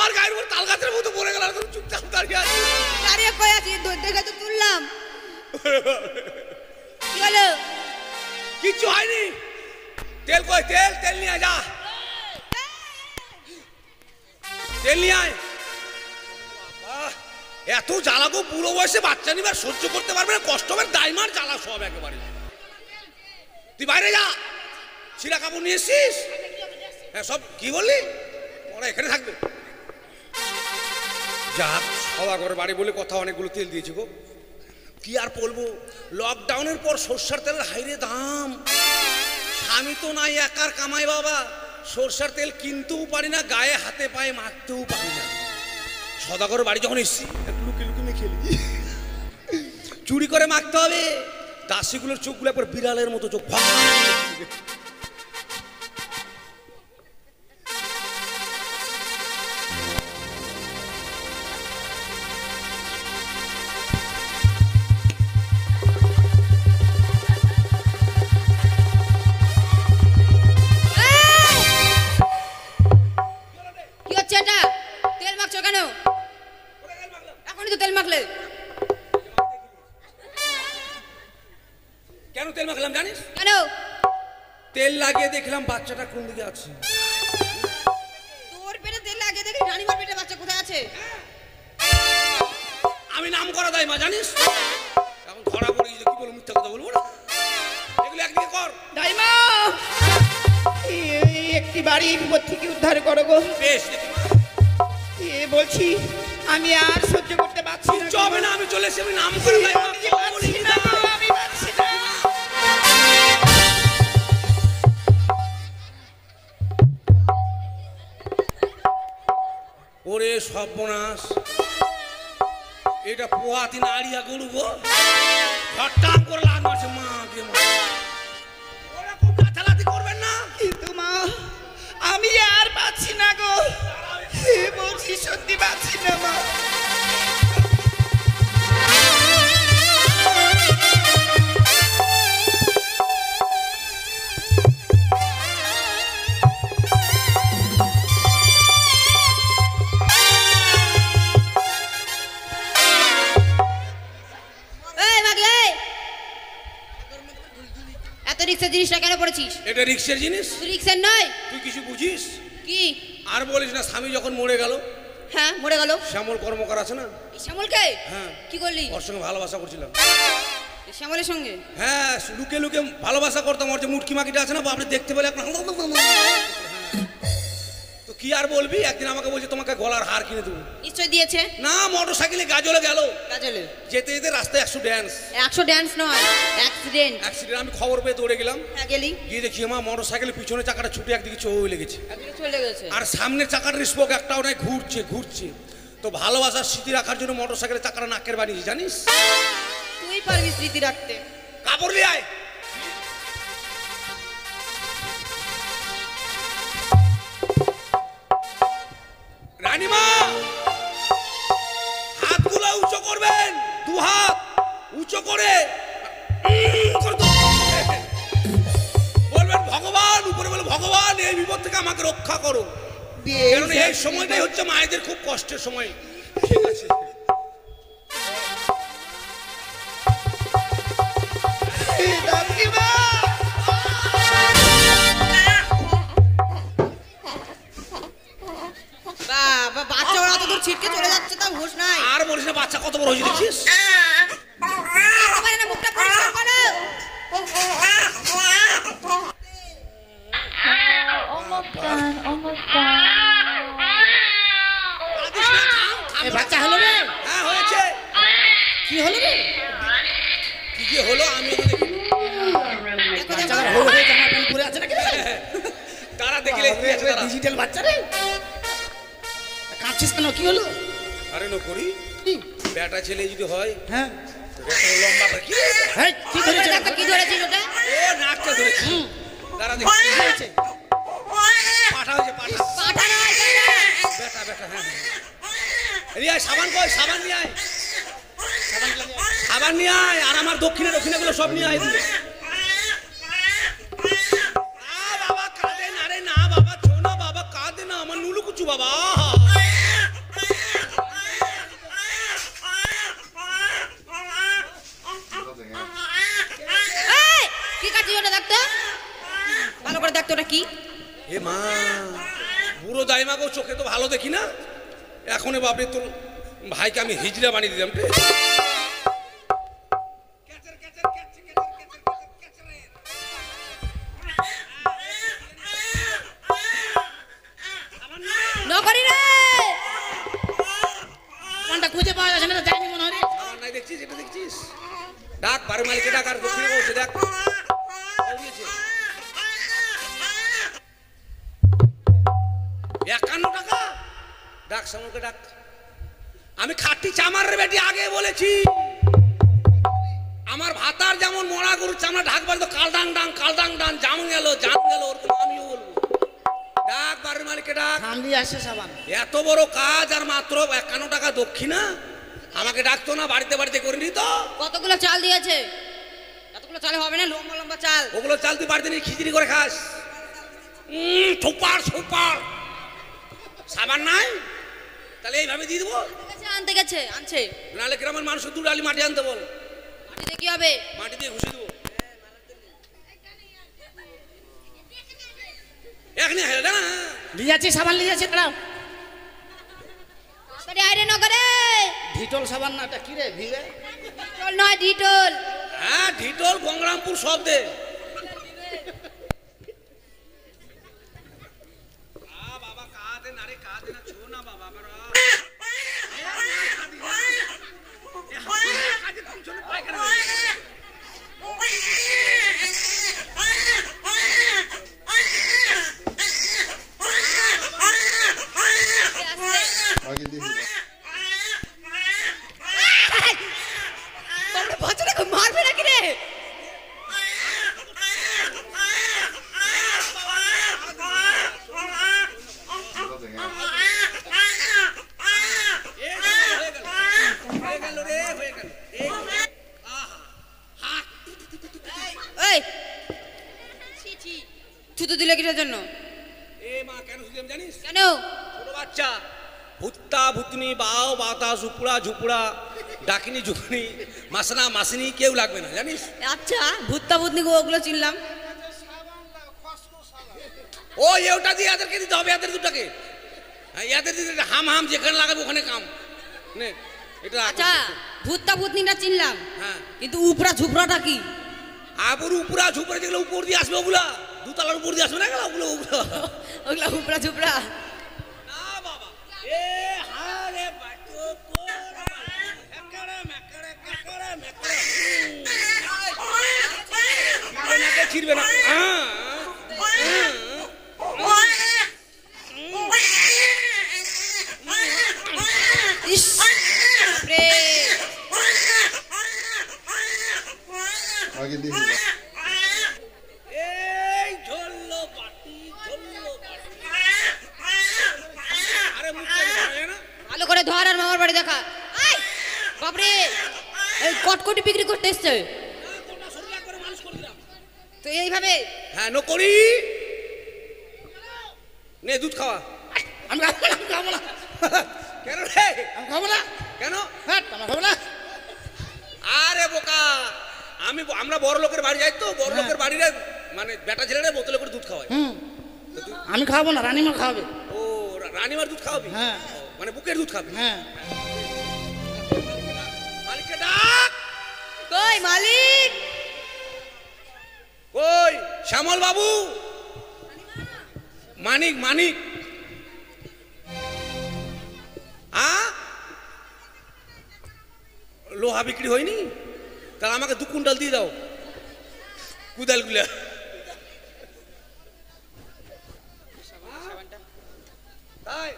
আমার গায়ের উপর তাল গাছের মতো পড়ে গেল, চুপচাপ দাঁড়িয়ে আছি। দাঁড়িয়ে কই আছি, দেখে তো তুললাম। কি হলো? কিচ্ছু হয়নি। তেল কই? তেল তেল নিয়ে আয়, যা তেল নিয়ে আয়। এত জ্বালা গো, বুড়ো বয়সে বাচ্চা নিবার সহ্য করতে পারবে না, কষ্ট হবে, দাইমার জ্বালা সব একেবারে। তুই বাইরে যা, ছিঁড়া কাপড় নিয়ে এসছিস? হ্যাঁ সব কি বললি, ওরা এখানে থাকবে। যাক, সদাগর বাড়ি বলে কথা, অনেকগুলো তেল দিয়েছি গো। কি আর বলবো, লকডাউনের পর সরষার তেলের হাইরে দাম। স্বামী তো নাই, একার কামাই বাবা, সরষার তেল কিনতেও পারি না, গায়ে হাতে পায়ে মাখতেও পারি না। সদাগর বাড়ি যখন এসছি, একটু লুকিয়ে লুকিয়ে মেখে খেলি, চুরি করে মাখতে হবে। দাসীগুলোর চোখগুলো একবার বিড়ালের মতো চোখ। কি হচ্ছে এটা? তেল মাখছো কেন? এখনই তো তেল মাখলে। কেন তেল মাখলাম জানিস? কেন? তেল লাগিয়ে দেখলাম বাচ্চাটা কোন দিকে আছে। তোর পেটে তেল লাগিয়ে দেখি রানীমার পেটে বাচ্চা কোথায় আছে? আমি নাম করা দাই মা, জানিস? এখন ধরা পড়ে গেছে, কি বলবো, মিথ্যা কথা বলবো না। এগুলো একদিকে কর। দাইমা, একটি বাড়ি বিপদ থেকে উদ্ধার করো গো। বেশ, বলছি আমি আর সহ্য করতে পারছি না। চবে না, আমি চলে এসে আমি নাম করে দাই মা। আমি পারছি না। ওরে সর্বনাশ, এটা পোহাতি নাড়িয়া গরু গো, হঠাৎ করে লাগ মারছে। মা কে মা, ওরকম লাথালাথি করবেন না। কিন্তু মা, আমি আর পাচ্ছি না গো, বলছি সত্যি পাচ্ছি না মা। এত রিক্সার জিনিসটা কেন পড়েছিস? এটা রিক্সের জিনিস? রিক্সার নয়। তুই কিছু বুঝিস? কি? আর বলিস না, স্বামী যখন মরে গেল, হ্যাঁ মরে গেল। শ্যামল কর্মকার আছে না? শ্যামলকে? হ্যাঁ। কি করলি? ওর সঙ্গে ভালোবাসা করছিলাম। শ্যামলের সঙ্গে? হ্যাঁ, লুকে লুকে ভালোবাসা করতাম। ওর যে মুটকি মাকিটা আছে না, আপনি দেখতে পেলে আপনার, তো কি আর বলবি। একদিন আমাকে বলছে তোমাকে গলার হার কিনে দেবো। নিশ্চয় দিয়েছে। না, মোটর সাইকেলে গাজলে গেল, গাজলে যেতে যেতে রাস্তায় 100 ড্যান্স। 100 ড্যান্স নয়, অ্যাক্সিডেন্ট। অ্যাক্সিডেন্ট। আমি খবর পেয়ে দৌড়ে গেলাম। হ্যাঁ গেলি? গিয়ে দেখি আমার মোটর সাইকেলের পিছনে চাকাটা ছুটে একদিকে চলে গেছে, একদিকে চলে গেছে, আর সামনের চাকাটার স্পোক একটাও নাই, ঘুরছে ঘুরছে। তো ভালোবাসার স্মৃতি রাখার জন্য মোটর সাইকেলের চাকাটা নাকের বানিয়েছি, জানিস? তুই পারবি স্মৃতি রাখতে। কাপড় নিয়ে আয়। রানীমা, হাতগুলো উঁচু করবেন, 2 হাত উঁচু করে বলবেন ভগবান, উপরে বলে ভগবান এই বিপদ থেকে আমাকে রক্ষা করো। কারণ এই সময়টাই হচ্ছে মায়েদের খুব কষ্টের সময়। ঠিক আছে, বাবা বাচ্চা ওরা তো দূর ছিটকে চলে যাচ্ছে, তা হুঁশ নাই। আর বলিস না, বাচ্চা কত বড় হয়েছে দেখছিস? না, মুখটা পরিষ্কার করো। বাচ্চা হলো রে? হ্যাঁ হয়েছে। কি হলো রে? কি কি হলো আমি তারা দেখলে ডিজিটাল বাচ্চা রে, কাঁদছিস কেন? কি হলো? আরে নকরি, বেটা ছেলে যদি হয়, হ্যাঁ লম্বা কি কি ধরেছে? কি ধরেছিস ওটা? ও নাকটা ধরেছি। তারা দেখি হয়েছে, পাঠা হয়েছে, পাঠা। পাঠা নয়, বেটা বেটা। হ্যাঁ রিয়া, সাবান কই? সাবান নিয়ে আয়, সাবান নিয়ে আয়। আর আমার দক্ষিণে দক্ষিণে গুলো সব নিয়ে আয় দিলে। বাবা কাঁদে না রে, না বাবা, ছো না বাবা, কাঁদে না আমার নুলু কুচু বাবা। দেখাচ্ছি ওটা দেখতো ভালো করে দেখতো ওটা কি এ মা বুড়ো দাইমা গো চোখে তো ভালো দেখি না এখন বাপরে তোর ভাইকে আমি হিজড়া বানিয়ে দিলাম রে। নকরি রে কোনটা খুঁজে পাওয়া যাচ্ছে না তো যাইনি মনে হয় রে। আমার নাই দেখছিস এটা দেখছিস ডাক বাড়ির মালিকে ডাক আর দক্ষিণে বসে ডাক দিয়েছে 51 টাকা ডাক সামুকে ডাক আমি খাটি চামার রে বেটি আগে বলেছি আমার ভাতার যেমন মরা গরুর চামড়া ঢাকবার তো কালডাং ডাং জাম গেল ওরকম আমিও বলবো ডাক বাড়ির মালিকে ডাক ঠান্ডি আসে সাবান এত বড় কাজ আর মাত্র 51 টাকা দক্ষিণা আমাকে ডাকতো না বাড়িতে বাড়িতে করে নিত কতগুলো চাল দিয়েছে এতগুলো চালে হবে না লম্বা লম্বা চাল ওগুলো চাল তুই বাড়িতে নিয়ে খিচড়ি করে খাস সুপার সাবান নাই তাহলে এইভাবে দিয়ে দেবো আনতে গেছে আনছে নাহলে গ্রামের মানুষ দু ডালি মাটি আনতে বল মাটিতে কি হবে মাটি দিয়ে ঘুষি দেবো এখনই হেলে না লিয়াছি সাবান লিয়াছি দাঁড়াও তাড়াতাড়ি আইরে নগরে ঢিটল সাবান না এটা কি রে ভিড়ে ডিটল নয় ডিটল হ্যাঁ ঢিটল গঙ্গরামপুর সব দে বাবা কাঁদে না রে কাঁদে না ছো না বাবা আমার বাচ্চাটাকে মারবে নাকি রে থুতু দিলে কিসের জন্য এ মা কেন শুধু জানিস কেন ছোট বাচ্চা ভুত্তা ভুতনি বাও বাতা ঝুপুড়া ঝুপুড়া ডাকিনি ঝুকুনি মাসনা মাসিনি কেউ লাগবে না জানিস আচ্ছা ভূতটা ভূতনি ওগুলো চিনলাম ও ওটা দিয়ে এদেরকে দিতে হবে এদের দুটাকে এদের দিতে হাম যেখানে লাগাবে ওখানে কাম নে এটা আচ্ছা ভূতটা ভূতনিটা চিনলাম হ্যাঁ কিন্তু উপরা ঝুপড়াটা কি আবুর উপরা ঝুপড়া যেগুলো উপর দিয়ে আসবে ওগুলা দুতলার উপর দিয়ে আসবে না গেল ওগুলো ওগুলা উপরা ঝুপড়া না বাবা এ হারে বাচ্চো ছিড়বে না ইস রে আগে দেখি এই ঝোল্লো বাটি আরে মুখটা ধরে না ভালো করে ধর আর মামার বাড়ি দেখা আই বাপরে এই কটকটি বিক্রি করতে এসছে কোনটা সরিয়া করে মানুষ করে দিলাম তো এইভাবে হ্যাঁ নকরি নে দুধ খাওয়া আমি খাবো না কেন রে আমি খাবো না কেন হ্যাঁ আমার খাবো না আরে বোকা আমরা বড় লোকের বাড়ি যাই তো বড় লোকের বাড়িরে মানে বেটা ছেলেরা বোতলে করে দুধ খাওয়ায় আমি খাবো না রানীমা খাওয়াবে ও রানীমার দুধ খাওয়াবি হ্যাঁ মানে বুকের দুধ খাবি হ্যাঁ মালিককে ডাক কই মালিক কই শ্যামল বাবু মানিক লোহা বিক্রি হয়নি তাহলে আমাকে 2 কুইন্টাল দিয়ে দাও কুদালগুলা তাই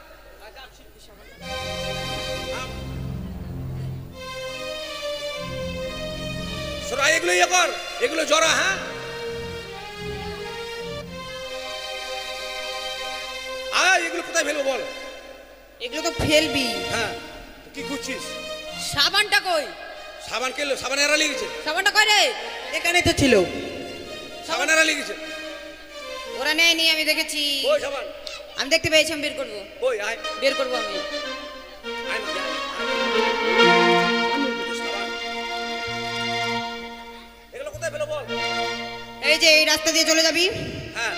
সোরা এগুলো ইয়ে কর এগুলো জরা হ্যাঁ এগুলো কোথায় ফেলবো বল এগুলো তো ফেলবি হ্যাঁ কি খুঁজছিস সাবানটা কই সাবান কেলো সাবান এরা লেগেছে সাবানটা কই রে এখানেই তো ছিল সাবান এরা লেগেছে ওরা নেয়নি আমি দেখেছি ওই সাবান আমি দেখতে পেয়েছি আমি বের করবো ওই আয় বের করবো আমি আয় না, যা। এগুলো কোথায় ফেলো বল এই যে এই রাস্তা দিয়ে চলে যাবি, হ্যাঁ,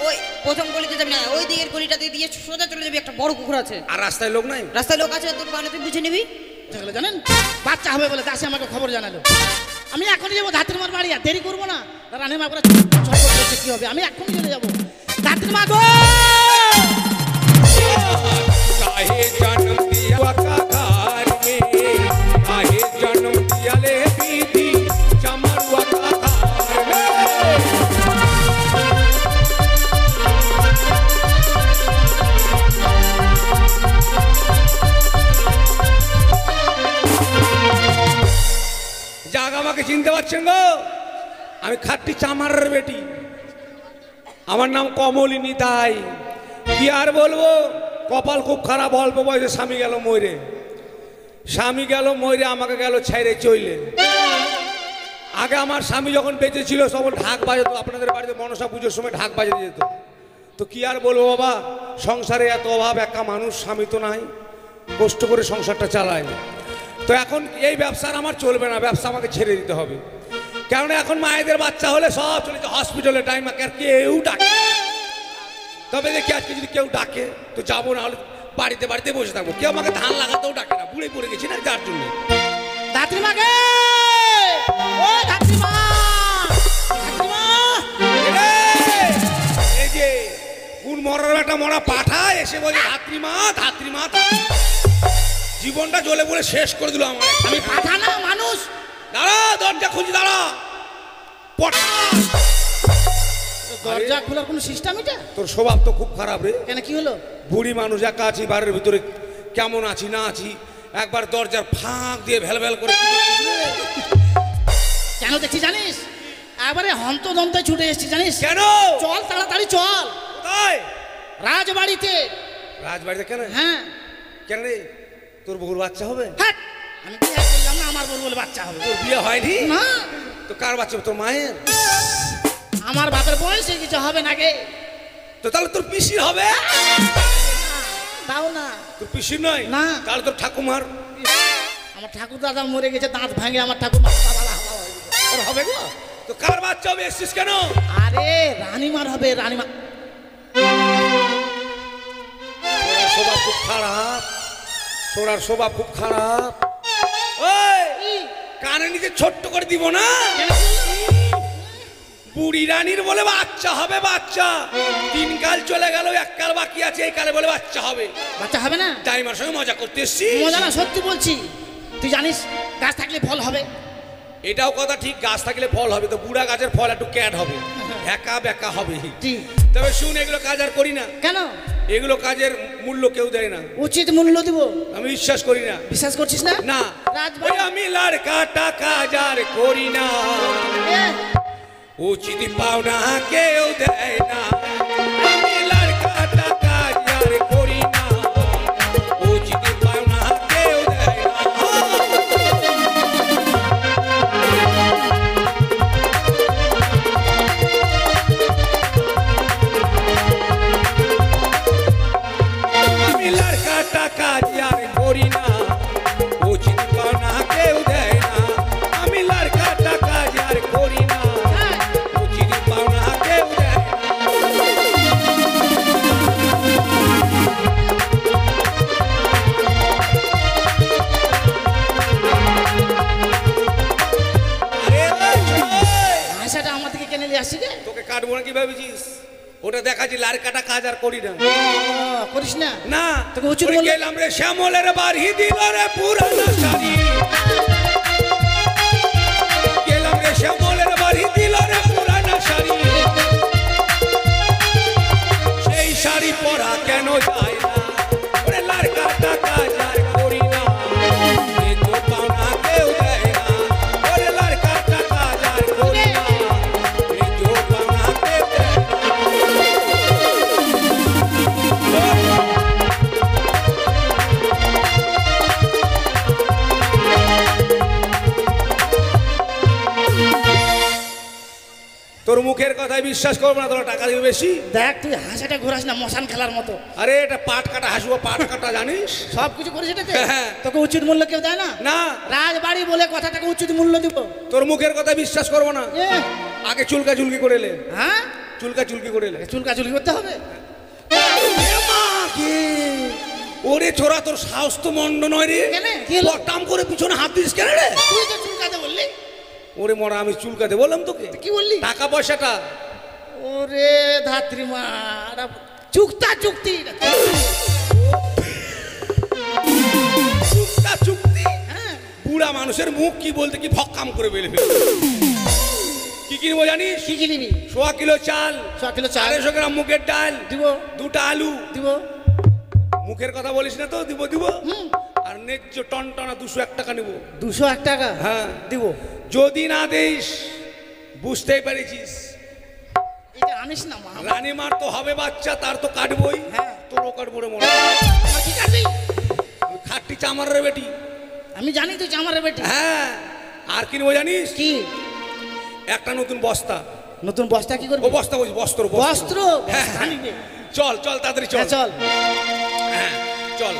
ওই প্রথম গলিতে যাবি না, ওই দিকের গলিটাতে দিয়ে সোজা চলে যাবি, একটা বড় পুকুর আছে। আর রাস্তায় লোক নাই? রাস্তায় লোক আছে, তোর কারণে তুই বুঝে নিবি। দেখলে জানেন বাচ্চা হবে বলে দাসে আমাকে খবর জানালো। আমি এখনই যাবো ধাত্রীমার বাড়ি, আর দেরি করবো না। রানীমা করে ঝটপট করছে কি হবে, আমি এখনই চলে যাবো। ধাত্রীমা গো काहे जन्म दिया का घर में, काहे जन्म दिया ले दीदी चमरुआ का घर में। জাগ আমাকে চিনতে পারছেন গো? আমি খাট্টি চামারের বেটি, আমার নাম কমলিনী। তাই কি আর বলবো, কপাল খুব খারাপ। অল্প বয়সে স্বামী গেল মরে, স্বামী গেল মরে, আমাকে গেল ছেড়ে চইলে। আগে আমার স্বামী যখন বেঁচে ছিল তখন ঢাক বাজাতো, আপনাদের বাড়িতে মনসা পুজোর সময় ঢাক বাজাতে যেত। তো কি আর বলবো বাবা, সংসারে এত অভাব, একা মানুষ, স্বামী তো নাই, কষ্ট করে সংসারটা চালায়। তো এখন এই ব্যবসার আমার চলবে না, ব্যবসা আমাকে ছেড়ে দিতে হবে। কারণ এখন মায়েদের বাচ্চা হলে সব চলে যায় হসপিটালে, টাইম আর কেউ ডাকে। তবে দেখি আজকে যদি কেউ ডাকে তো যাবো, না হলে বাড়িতে বাড়িতে বসে থাকবো। কেউ আমাকে ধান লাগাতেও ডাকে না, বুড়ে পড়ে গেছি না, যার জন্য। ধাত্রীমা গে ও ধাত্রীমা, ধাত্রীমা এই যে কোন মরার একটা মরা পাঠা এসে বলে ধাত্রীমা ধাত্রীমা, জীবনটা জ্বলে বলে শেষ করে দিল আমার। আমি পাঠা না মানুষ। দাঁড়া, দরজা খুঁজি, দাঁড়া পটা। দরজা খোলার কোনো সিস্টেম এটা? তোর স্বভাব তো খুব খারাপ রে। কেন কি হলো? বুড়ি মানুষ, একা আছি বাড়ির ভিতরে, কেমন আছি না আছি, একবার দরজার ফাঁক দিয়ে ভেল ভেল করে কেন দেখছি জানিস? একবারে হন্তদন্তে ছুটে এসেছি জানিস কেন? চল তাড়াতাড়ি চল। কোথায়? রাজবাড়িতে। রাজবাড়িতে কেন? হ্যাঁ। কেন রে, তোর বহুর বাচ্চা হবে? হ্যাট, আমি বিয়ে করলাম না, আমার বউ বলে বাচ্চা হবে। তোর বিয়ে হয়নি? না। তো কার বাচ্চা? তোর মায়ের। আমার বাপের বয়সে কিছু হবে না গে। তো তাহলে তোর পিসির হবে? তাও না। তোর পিসির নয়? না। তাহলে তোর ঠাকুমার। আমার ঠাকুর দাদা মরে গেছে, দাঁত ভাঙে আমার ঠাকুর ওর হবে গো। তো কার বাচ্চা হবে? এসছিস কেন? আরে রানীমার হবে, রানীমা। তোর স্বভাব খুব খারাপ, তোর স্বভাব খুব খারাপ। ওই কানে নিচে ছোট্ট করে দিব না, বুড়ি রানীর বলে বাচ্চা হবে, বাচ্চা। 3 কাল চলে গেল, 1 কাল বাকি আছে, এই কালে বলে বাচ্চা হবে। বাচ্চা হবে না? দাইমার সঙ্গে মজা করতে এসছি। মজা না, সত্যি বলছি। তুই জানিস গাছ থাকলে ফল হবে। এটাও কথা ঠিক, গাছ থাকলে ফল হবে। তো বুড়া গাছের ফল একটু ক্যাট হবে, একা বেকা হবে। তবে শুন, এগুলো কাজ আর করি না। কেন? এগুলো কাজের মূল্য কেউ দেয় না। উচিত মূল্য দিব। আমি বিশ্বাস করি না। বিশ্বাস করছিস না? না, আমি লড়কাটা কাজ আর করি না, উচিত পাওনা কেউ দেয় না। আমি লড়কাটা কাজ আর করি না, উচিত পাওনা কেউ দেয় না। আমি লড়কাটা কাজ আর করি না, উচিত পাওনা কেউ দেয় না। আমি লড়কাটা কাজ আর করি না, উচিত পাওনা কেউ দেয় না। হাসাটা আমার দিকে কেনে নিয়ে আসছি রে। তোকে কাটবো না কি ভেবেছিস? ওটা দেখাচ্ছি লড়কাটা কাজ আর করি না। করিস না? না, তোকে উচিত ওই বললাম। গেলাম রে শ্যামলের বাড়ি দিল রে পুরানো শাড়ি, গেলাম রে শ্যামলের বাড়ি দিল রে পুরানো শাড়ি। সেই শাড়ি পরা কেন যায় না? ওরে লড়কাটা কাজ আর করি না, এ তো পাওনা কেউ দেয় না। ওরে লড়কাটা কাজ আর করি না, এ তো পাওনা কেউ দেয় না। তোর মুখের কথায় বিশ্বাস করবো না, তোরা টাকা দিবে বেশি। দেখ তুই হাসাটা ঘোরাস না মশান খেলার মতো। আরে এটা পাট কাটা হাসবো, পাট কাটা জানিস? সব কিছু করিস এটাতে? হ্যাঁ। তোকে উচিত মূল্য কেউ দেয় না? না, রাজবাড়ি বলে কথা, তাকে উচিত মূল্য দিব। তোর মুখের কথা বিশ্বাস করবো না। আগে চুলকা চুলকি করে এলে, হ্যাঁ চুলকা চুলকি করে এলে। চুলকা চুলকি করতে হবে। ওরে ছোড়া, তোর সাহস তো মন্দ নয় রে। কেন? কি হলো? পটাম করে পিছনে হাত দিস কেন রে? তুই তো চুলকাতে বললি। ওরে মরা, আমি চুলকাতে বললাম তোকে? কি বললি? টাকা পয়সাটা। ওরে ধাত্রী মা, চুক্তা চুক্তি। চুক্তা চুক্তি? হ্যাঁ। বুড়া মানুষের মুখ কি বলতে কি ভক্কাম করে বেলে ফেলে। কি কিনবো জানিস? কি কিনবি? 100 কিলো চাল, 100 কিলো চাল, 250 গ্রাম মুগের ডাল দিব, 2টা আলু দিব। মুখের কথা বলিস না তো, দিব দিব। আর ন্যায্য টনটনা 201 টাকা নেবো। 201 টাকা? হ্যাঁ দিব। যদি না দিস বুঝতেই পেরেছিস, এটা আনিস না মা। রানীমার তো হবে বাচ্চা, তার তো কাটবই। হ্যাঁ। তোরও কাটবো রে মনে। আমার কি কাটবি? খাটটি চামার রে বেটি। আমি জানি তুই চামারের বেটি। হ্যাঁ। আর কিনবো জানিস? কি? একটা নতুন বস্তা। নতুন বস্তা কি করবি? ও বস্তা বলছি, বস্ত্র বস্ত্র। হ্যাঁ। আনিবে। চল চল তাড়াতাড়ি চল। হ্যাঁ, চল। হ্যাঁ চল।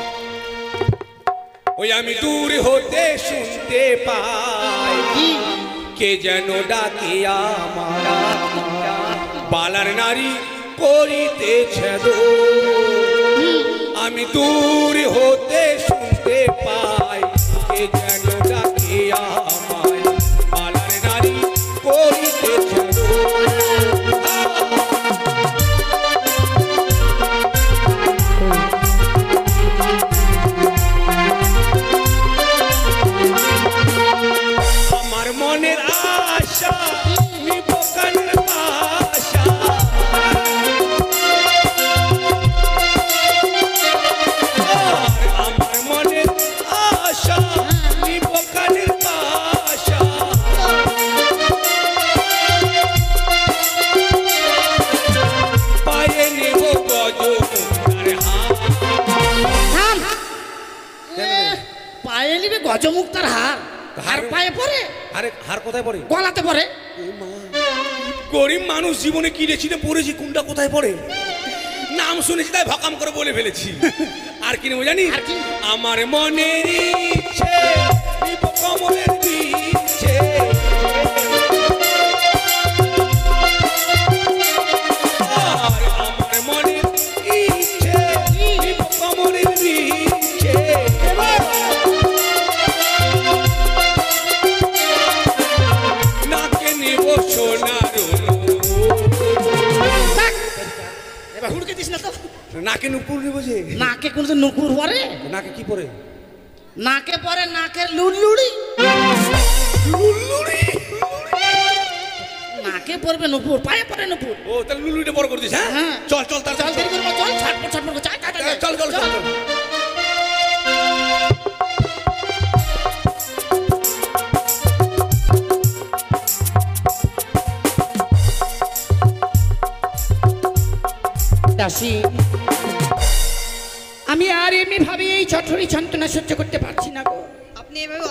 ওই আমি দূর হতে শুনতে পাই কি? কে যেন ডাকে আমার, বালার নারী করিতেছে দো। আমি দূর হতে শুনতে পাই কে যেন ডাকে আমায়, বালার নারী করিতেছে দো। আমার মনের আশা নিব কানের পাশা, আমার মনের আশা নিব কানের পাশা। পায়ে নেব গজমুক্তার হার। থাম। পায়ে নিবে গজমুক্তার হার। হার পায়ে পরে? আরে হার কোথায় পড়ে? গলাতে পরে। গরিব মানুষ, জীবনে কি রেছিতে পড়েছি, কোনটা কোথায় পড়ে নাম শুনেছি তাই ভকাম করে বলে ফেলেছি। আর কি নেবো জানি? আর কি? আমার মনের ইচ্ছে নিব কমলের বিচ্ছে, আর আমার মনের ইচ্ছে নিব কমলের বিচ্ছে। নাকে নেব সোনার থাক। এবার হুড়কে দিস না তো। নাকে নুপুর নেব যে। নাকে কোনদিন নুপুর পরে? নাকে কি পরে? নাকে পরে নাকের লুড়লুড়ি। লুল্লুড়ি। নাকে পড়বে নুপুর, পায়ে পরে নুপুর। ও তাহলে লুলুইটা বড় করে দিস। হ্যাঁ হ্যাঁ। চল চল চল তাড়াতাড়ি দেরি করবো, চল। ছটপট ছটপট করে চল চল চল চল। দাসী, আমি আর এমনি ভাবে এই চঠরি যন্ত্রণা সহ্য করতে পারছি না গো। আপনি এভাবে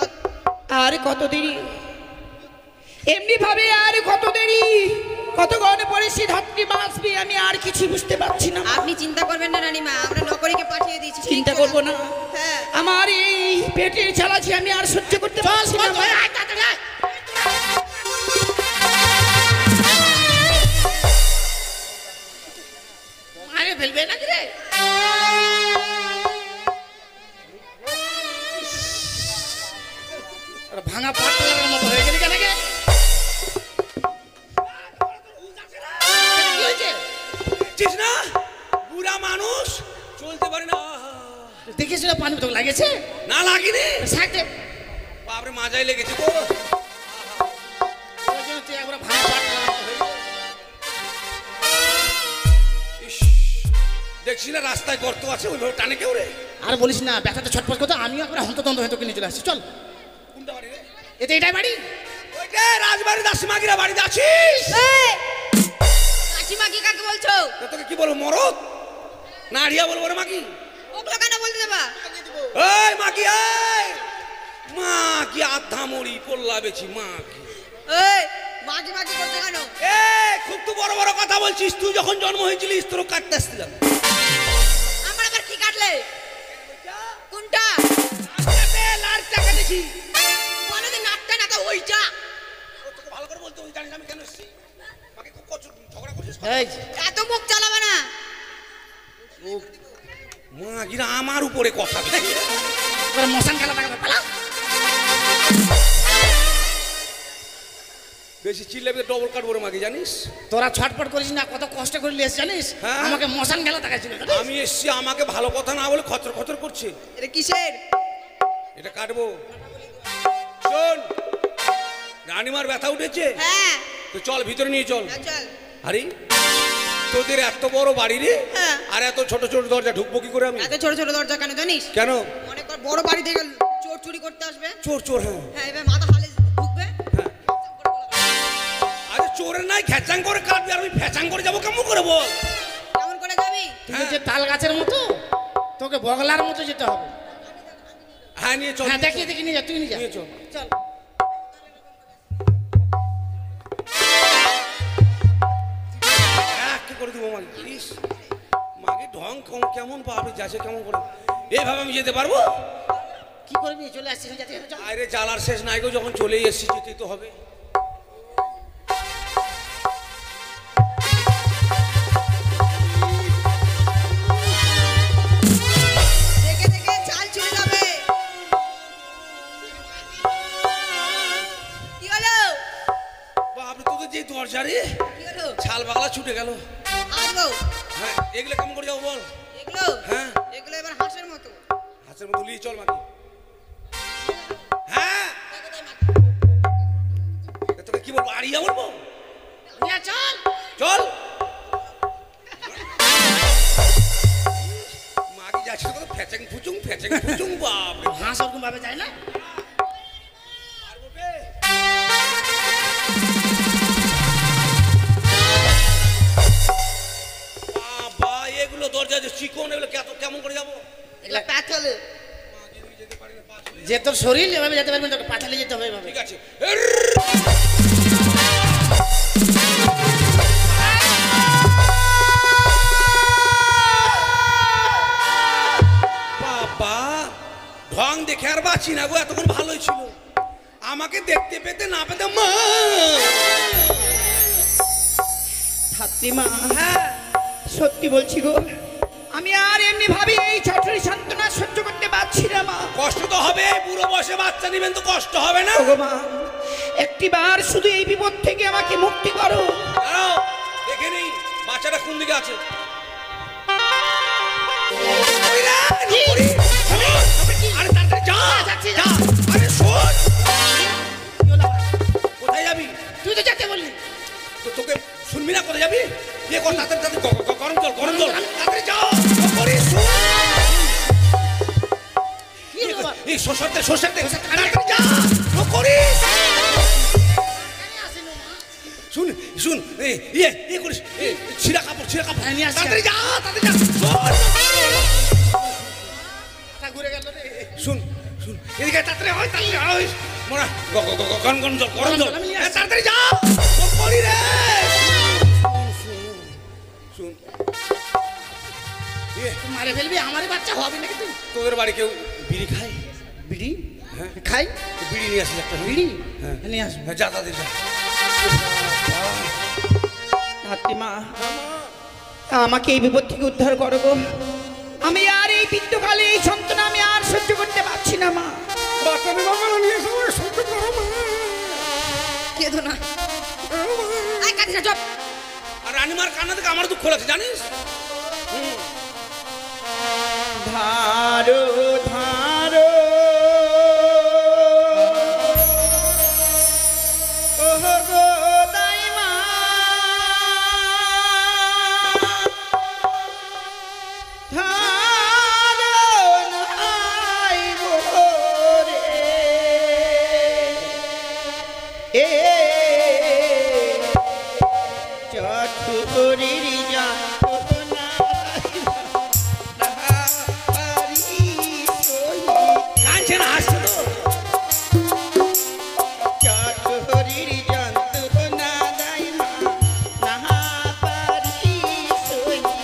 আর কত দেরি এমনি ভাবে, আর কত দেরি, কত গনে পরে সে ধাত্রী বাঁচবে, আমি আর কিছু বুঝতে পারছি না। আপনি চিন্তা করবেন না রানীমা, আমরা নকরিকে পাঠিয়ে দিয়েছি। চিন্তা করবো না। হ্যাঁ। আমার এই পেটের চালাচি আমি আর সহ্য করতে পারছি না। মারে ফেলবে নাকি রে? ভাঙা পাটলার মতো হয়ে গেলি কেন? চিস না, বুড়া মানুষ চলতে পারে না। দেখিস না পানি তো লাগেছে? না লাগিনি, সাইডে বাপরে মাজাই লেগেছে গো। ওই জন্য তুই একবার ভাঙা পাটলার মতো হয়ে গেলি। ইস, দেখছি না রাস্তায় গর্ত আছে, ওইভাবে টানে কেউ রে। আর বলিস না, ব্যথাতে ছটফট করতে আমিও একবার হন্তদন্ত হয়ে তোকে নিয়ে চলে আসছি। চল, কোনটা বাড়ি রে? এতে এটাই বাড়ি। ওইটা রাজবাড়ি দাসিমাগিরা বাড়িতে আছিস? কাকিমা কি কাকে বলছো? তা তোকে কি বলবো, মরদ না আড়িয়া বলবো রে মাকি? ওগুলো কেন বলতে দেবা? এই মাকি, এই মা কি আধা মরি পল্লা বেছি মা কি। এই মাগি মাগি করতে কেন? এই খুব তো বড় বড় কথা বলছিস। তুই যখন জন্ম হয়েছিলিস তোর কাটতে আসছিলাম। আমার আবার কি কাটলে? কোনটা? লাড়টা কেটেছি। কোনোদিন নাটটা না তো ওইটা। তোকে ভালো করে বলতে তুই জানিস আমি কেন এসেছি? আমাকে খুব ঝগড়া করছিস। এই এত মুখ চালাবে না। মাগিরা আমার উপরে কথা বলছে। তোর মশান খেলা টাকা পালা। বেশি চিল্লাবে ডবল কাটবো রে মাগি, জানিস? তোরা ছটপট করিস না, কত কষ্ট করে লিয়েছ জানিস? হ্যাঁ। আমাকে মশান খেলা দেখাচ্ছিল। আমি এসছি, আমাকে ভালো কথা না বলে খচর খচর করছে। এটা কিসের? এটা কাটবো। শোন, রানীমার ব্যথা উঠেছে হ্যাঁ তো চল ভিতরে নিয়ে চল। চল। আরে তোদের এত বড় বাড়ি রে, হ্যাঁ। আর এত ছোট ছোট দরজা ঢুকবো কি করে আমি? এত ছোট ছোট দরজা কেন জানিস? কেন? মনে কর বড় বাড়ি থেকে চোর চুরি করতে আসবে। চোর চোর, হ্যাঁ হ্যাঁ, এবার মাথা হালে ঢুকবে। হ্যাঁ। আরে চোরের নাই খেচাং করে কাটবি, আর আমি ফেচাং করে যাবো কেমন করে বল? কেমন করে যাবি? তুই যে তাল গাছের মতো, তোকে বগলার মতো যেতে হবে। হ্যাঁ নিয়ে চল। হ্যাঁ দেখিয়ে দেখি নিয়ে যা, তুই নিয়ে যা। নিয়ে চল। চল। কি করে দিব মাকে? প্লিজ মাকে ঢং কেমন পাবে, যাচ্ছে কেমন করে? এইভাবে আমি যেতে পারবো? কি করবি? চলে আসছিস, যাতে হবে, চল। আরে জ্বালার শেষ নাই গো, যখন চলেই এসছি যেতেই তো হবে। দেখে দেখে চাল চলে যাবে। কি হলো? বাপরে, তোদের যে দরজা রে, কি হলো? ছাল বাগলা ছুটে গেল। আসবো। হ্যাঁ, এগুলো কেমন করে যাবো বল? এগুলো? হ্যাঁ। এগুলো এবার হাঁসের মতো। হাতের মতো নিয়ে চল মাকে। হ্যাঁ, তোকে কি বলবো? আরিয়া বলবো? নিয়ে চল। চল। মাকে যাচ্ছে তো ফেচাং ফুচুং বাপরে। হাঁস ওরকম ভাবে যায় না। বাবা, এগুলো দরজা যে চিকন, এগুলো কেমন করে যাবো? এগুলো প্যাথলে। যে তোর শরীর এভাবে যেতে পারবি না, তোকে পাঠালে যেতে হবে এভাবে। ঠিক আছে। বাবা, ঢং দেখে আর বাঁচি না গো, এতক্ষণ ভালোই ছিল। আমাকে দেখতে পেতে না পেতে মা। ধাত্রীমা, হ্যাঁ, সত্যি বলছি গো, আমি আর এমনি ভাবি এই ছটরি সান্ত্বনা সহ্য করতে পারছি না মা। কষ্ট তো হবে, বুড়ো বয়সে বাচ্চা নিবেন তো কষ্ট হবে না? ওগো মা, একটিবার শুধু এই বিপদ থেকে আমাকে মুক্তি করো। দাঁড়াও, দেখে নেই বাচ্চাটা কোন দিকে আছে। ওই রে, নুপুরি, শোন, আরে তাড়াতাড়ি যা, যাচ্ছি, যা। আরে শোন, কি হলো আবার? কোথায় যাবি? তুই তো যেতে বললি। তো তোকে শুনবি না, কোথায় যাবি? ইয়ে কর, তাড়াতাড়ি গরম জল, তাড়াতাড়ি যা। নুপুরি, শোন। কি হলো আবার? এই সরষের তেল, তাড়াতাড়ি যা। নুপুরি, শুন শুন, ইয়ে করিস, ছিঁড়া কাপড়, হ্যাঁ, নিয়ে আসছি। তাড়াতাড়ি যা, শোন। মাথা ঘুরে গেল রে। শুন শুন, এদিকে তাড়াতাড়ি হয় মোরা গরম জল, আমি নিয়ে আসছি। তাড়াতাড়ি যা। নুপুরি রে, শুন, তুই মারে ফেলবি, আমারই বাচ্চা হবে নাকি তুই? তোদের বাড়ি কেউ বিড়ি খায়? বিড়ি? হ্যাঁ, খাই। বিড়ি নিয়ে আসিস একটা। বিড়ি? হ্যাঁ। নিয়ে আসবো। হ্যাঁ, যা তাদের যা। ধাত্রীমা, আমাকে এই বিপদ থেকে উদ্ধার করো গো। আমি আর এই বৃদ্ধকালে এই যন্ত্রণা আমি আর সহ্য করতে পারছি না মা। বাচ্চাদের বাবা নিয়ে সবাই সহ্য করো মা। কেঁদো না। আয় কাঁদিস না, চুপ। আর রানীমার কান্না থেকে আমার দুঃখ লাগছে, জানিস? ধারো ধারো ওহো গো দাইমা, ধারো নাই গো রে, এ চটুরির যন্ত্রণা কাঁদছে না, হাসছে তো। চটুরির যন্ত্রণা দাইমা নাহা পারি সইতে।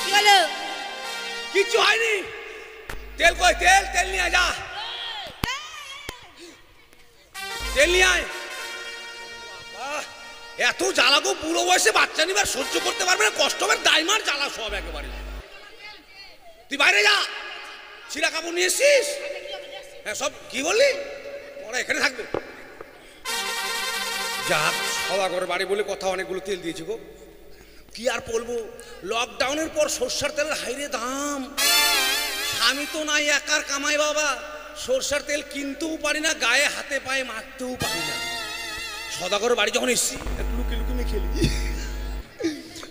কি হলো? কিচ্ছু হয়নি। তেল কই? তেল তেল নিয়ে আয়, যা তেল নিয়ে আয়। বাহ, এত জ্বালা গো, বুড়ো বয়সে বাচ্চা নিবার সহ্য করতে পারবে না, কষ্ট হবে, দাইমার জ্বালা সব একেবারে। তুই বাইরে যা, ছিঁড়া কাপড় নিয়ে এসছিস? হ্যাঁ, সব কি বললি? ওরা এখানে থাকবে। যাক, সদাগর বাড়ি বলে কথা, অনেকগুলো তেল দিয়েছি গো। কি আর বলবো, লকডাউনের পর সর্ষার তেলের হাইরে দাম। স্বামী তো নাই, একার কামাই বাবা। সর্ষার তেল কিনতেও পারি না, গায়ে হাতে পায়ে মাখতেও পারি না। সদাগর বাড়ি যখন এসছি, একটু লুকিয়ে লুকিয়ে মেখে নিই।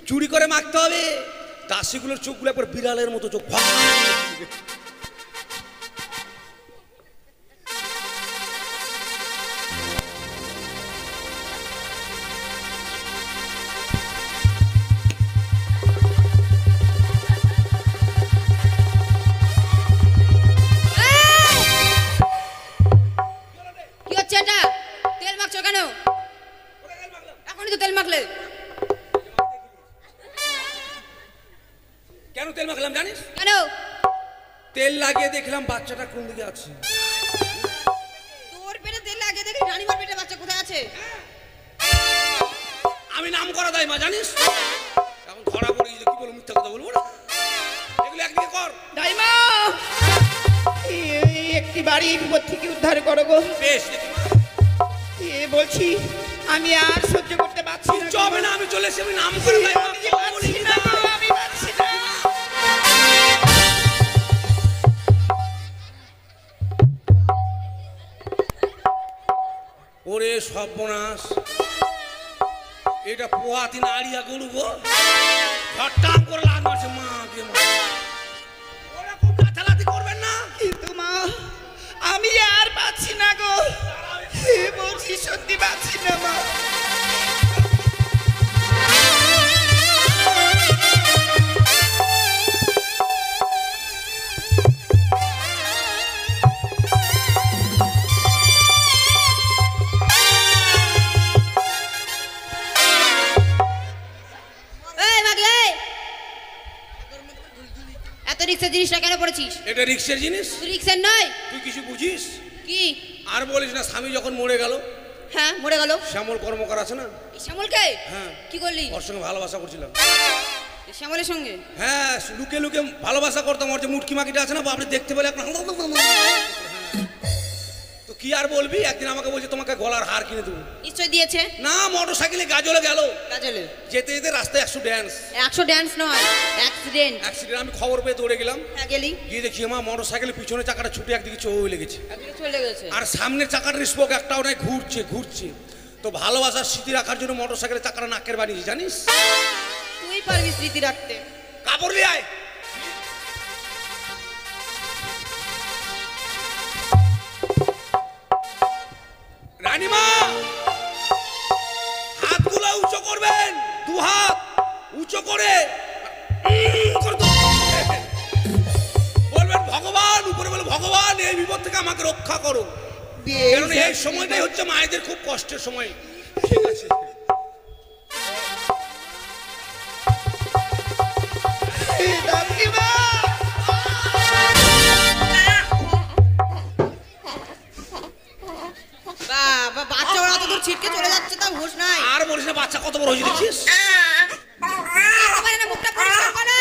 চুরি করে মাখতে হবে। দাসীগুলোর চোখগুলো একবার বিড়ালের মতো চোখ। কি হচ্ছে এটা? তেল মাখছো কেন? এখনই তো তেল মাখলে। কেন তেল মাখলাম জানিস? কেন? তেল লাগিয়ে দেখলাম বাচ্চাটা কোন দিকে আছে। তোর পেটে তেল লাগিয়ে দেখি রানীমার পেটে বাচ্চা কোথায় আছে? আমি নাম করা দাই মা, জানিস? এখন ধরা পড়ে গেছে, কি বলবো, মিথ্যা কথা বলবো না। এগুলো একদিকে কর। দাইমা, একটি বাড়ি বিপদ থেকে উদ্ধার করো গো। বেশ, দেখি মা। বলছি আমি আর সহ্য করতে পারছি না। কিচ্ছু হবে না, আমি চলে এসে আমি নাম করে দাই মা। আমি যে পারছি না গো, আমি পারছি না। ওরে সর্বনাশ, এটা পোহাতি না আড়িয়া গরু গো। ঝট্টাম করে লাগ মারছে মা কে মা। ওরকম লাথালাথি করবেন না। কিন্তু মা, আমি আর পাচ্ছি না গো। বলছি সত্যি পাচ্ছি না মা। এই মাগলে, এত রিক্সার জিনিসটা কেন পড়েছিস? এটা রিক্সের জিনিস? তুই রিক্সার নয়? তুই কিছু বুঝিস? কি? আর বলিস না, স্বামী যখন মরে গেল, হ্যাঁ, মরে গেল। শ্যামল কর্মকার আছে না? এই শ্যামলকে? হ্যাঁ। কি করলি? ওর সঙ্গে ভালোবাসা করছিলাম। এই শ্যামলের সঙ্গে? হ্যাঁ, লুকে লুকে ভালোবাসা করতাম। ওর যে মুটকি মাকিটা আছে না, আপনি দেখতে পেলে এখন। তো কি আর বলবি, একদিন আমাকে বলছে তোমাকে গলার হার কিনে দেবো। নিশ্চয় দিয়েছে। না, মোটর সাইকেলে গাজলে গেল। কাজলে যেতে যেতে রাস্তায় 100 ড্যান্স। 100 ড্যান্স নয়, অ্যাক্সিডেন্ট। অ্যাক্সিডেন্ট। আমি খবর পেয়ে দৌড়ে গেলাম। হ্যাঁ, গেলি? গিয়ে দেখি আমার মোটর সাইকেলের পিছনে চাকাটা ছুটে একদিকে চলে লেগেছে, একদিকে চলে গেছে। আর সামনের চাকাটার স্পোক একটাও নাই, ঘুরছে ঘুরছে। তো ভালোবাসার স্মৃতি রাখার জন্য মোটর সাইকেলের চাকাটা নাকের বানিয়েছি, জানিস? তুই পারবি স্মৃতি রাখতে। কাপড় নিয়ে আয়। রানীমা, হাতগুলো উঁচু করবেন, 2 হাত উঁচু করে বলবেন ভগবান, উপরে বলে ভগবান এই বিপদ থেকে আমাকে রক্ষা করো। কারণ এই সময়টাই হচ্ছে মায়েদের খুব কষ্টের সময়। ঠিক আছে। বাবা, বাচ্চা ওরা তো দূর ছিটকে চলে যাচ্ছে, তা হুঁশ নাই। আর বলিস না, বাচ্চা কত বড় হয়েছে দেখছিস? পারে না, মুখটা পরিষ্কার করো।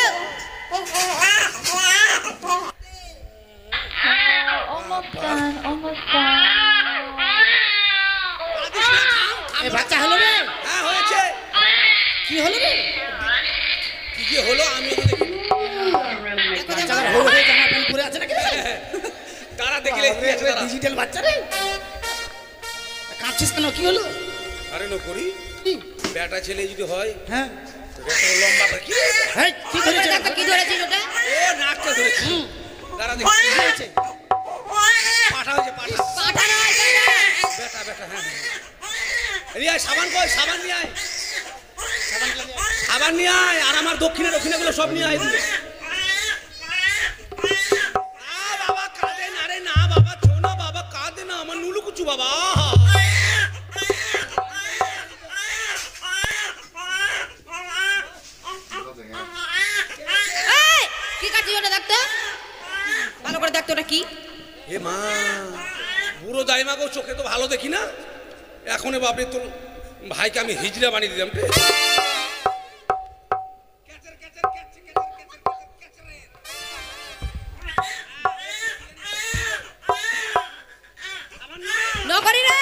Almost done, almost done. এ বাচ্চা হলো রে? হ্যাঁ, হয়েছে। কি হলো রে? কি যে হলো আমি তো দেখিনি। দেখো, বাচ্চা দেখো। হলো রে, জামা প্যান্ট পরে আছে নাকি রে? তারা দেখলে ডিজিটাল বাচ্চা রে। কাঁদছিস কেন? কি হলো? আরে নো করি, কি? বেটা ছেলে যদি হয় হ্যাঁ, তো বেটা লম্বা করে কি এই, কি ধরেছে? দেখো, কি ধরেছিস ওটা? ও নাকটা ধরেছি। তারা দেখি কি হয়েছে? পাঠা হয়েছে, পাঠা। পাঠা নয়, বেটা। বেটা বেটা, হ্যাঁ। নিয়ে আয়, সাবান কই, সাবান নিয়ে আয়। সাবান নিয়ে আয়, আর আমার দক্ষিণে গুলো সব নিয়ে আয় দিয়ে। না বাবা কাঁদে না রে, না বাবা, ছোনা বাবা কাঁদে না, আমার নুলু কুচু বাবা। তোরা কি? এ মা, বুড়ো দাইমাকেও চোখে তো ভালো দেখি না, এখন বাপরে তোর ভাইকে আমি হিজড়া বানিয়ে দিলাম রে। নকরি রে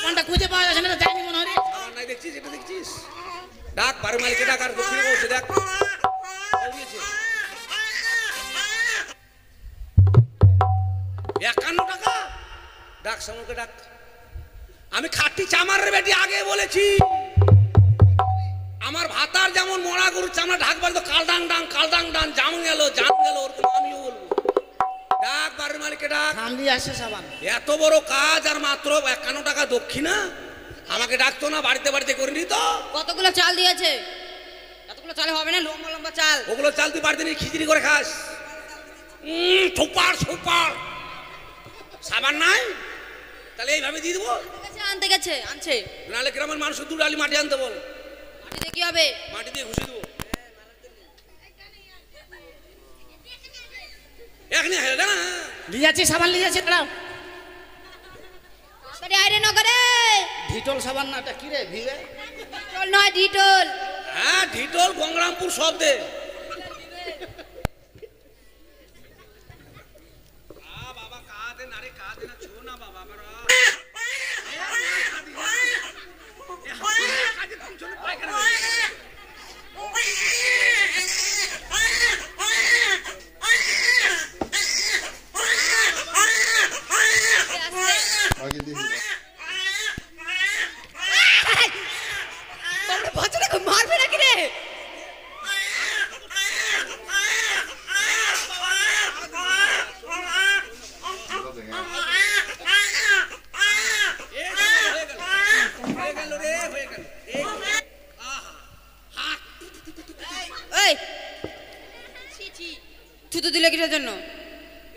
কোনটা খুঁজে পাওয়া যাচ্ছে না, যাইনি মনে হয় রে। আমার নাই দেখছিস, এটা দেখছিস? ডাক বাড়ি মালিকে ডাক, আর দক্ষিণে বসে দেখ। দিয়েছে 51 টাকা। ডাক সামুকে ডাক। আমি খাটি চামারের বেটি আগে বলেছি, আমার ভাতার যেমন মরা গরুর চামড়া ঢাকবার তো কালডাং ডাং কালডাং ডাং জাম গেল ওরকম আমিও বলবো। ডাক বাড়ির মালিকে ডাক। সামলি আসে সাবান। এত বড় কাজ আর মাত্র 51 টাকা দক্ষিণা, আমাকে ডাকতো না, বাড়িতে বাড়িতে করে নিত। কতগুলো চাল দিয়েছে? এতগুলো চালে হবে না, লম্বা লম্বা চাল। ওগুলো চাল তুই বাড়িতে নিয়ে খিচড়ি করে খাস। Super super. সাবান নাই, তাহলে এইভাবে দিয়ে দেবো। আনতে গেছে, আনছে। নাহলে গ্রামের মানুষ দু ডালি মাটি আনতে বল। মাটি দিয়ে কি হবে? মাটি দিয়ে ঘুষে দেবো। এখনই হ্যাঁ না, লিয়াছি সাবান লিয়াছি, দাঁড়াও। নকরে আইরে নকরে। ঢিটল সাবান না, এটা কি রে? ভিড়ে ডিটল নয়, ডিটল। হ্যাঁ ঢিটল গঙ্গরামপুর শব্দে। বাবা কাঁদে না রে, কাঁদে না, ছো না বাবা আমার। বাচ্চাটাকে মারবে নাকি রে? এই থুতু দিলে কিসের জন্য?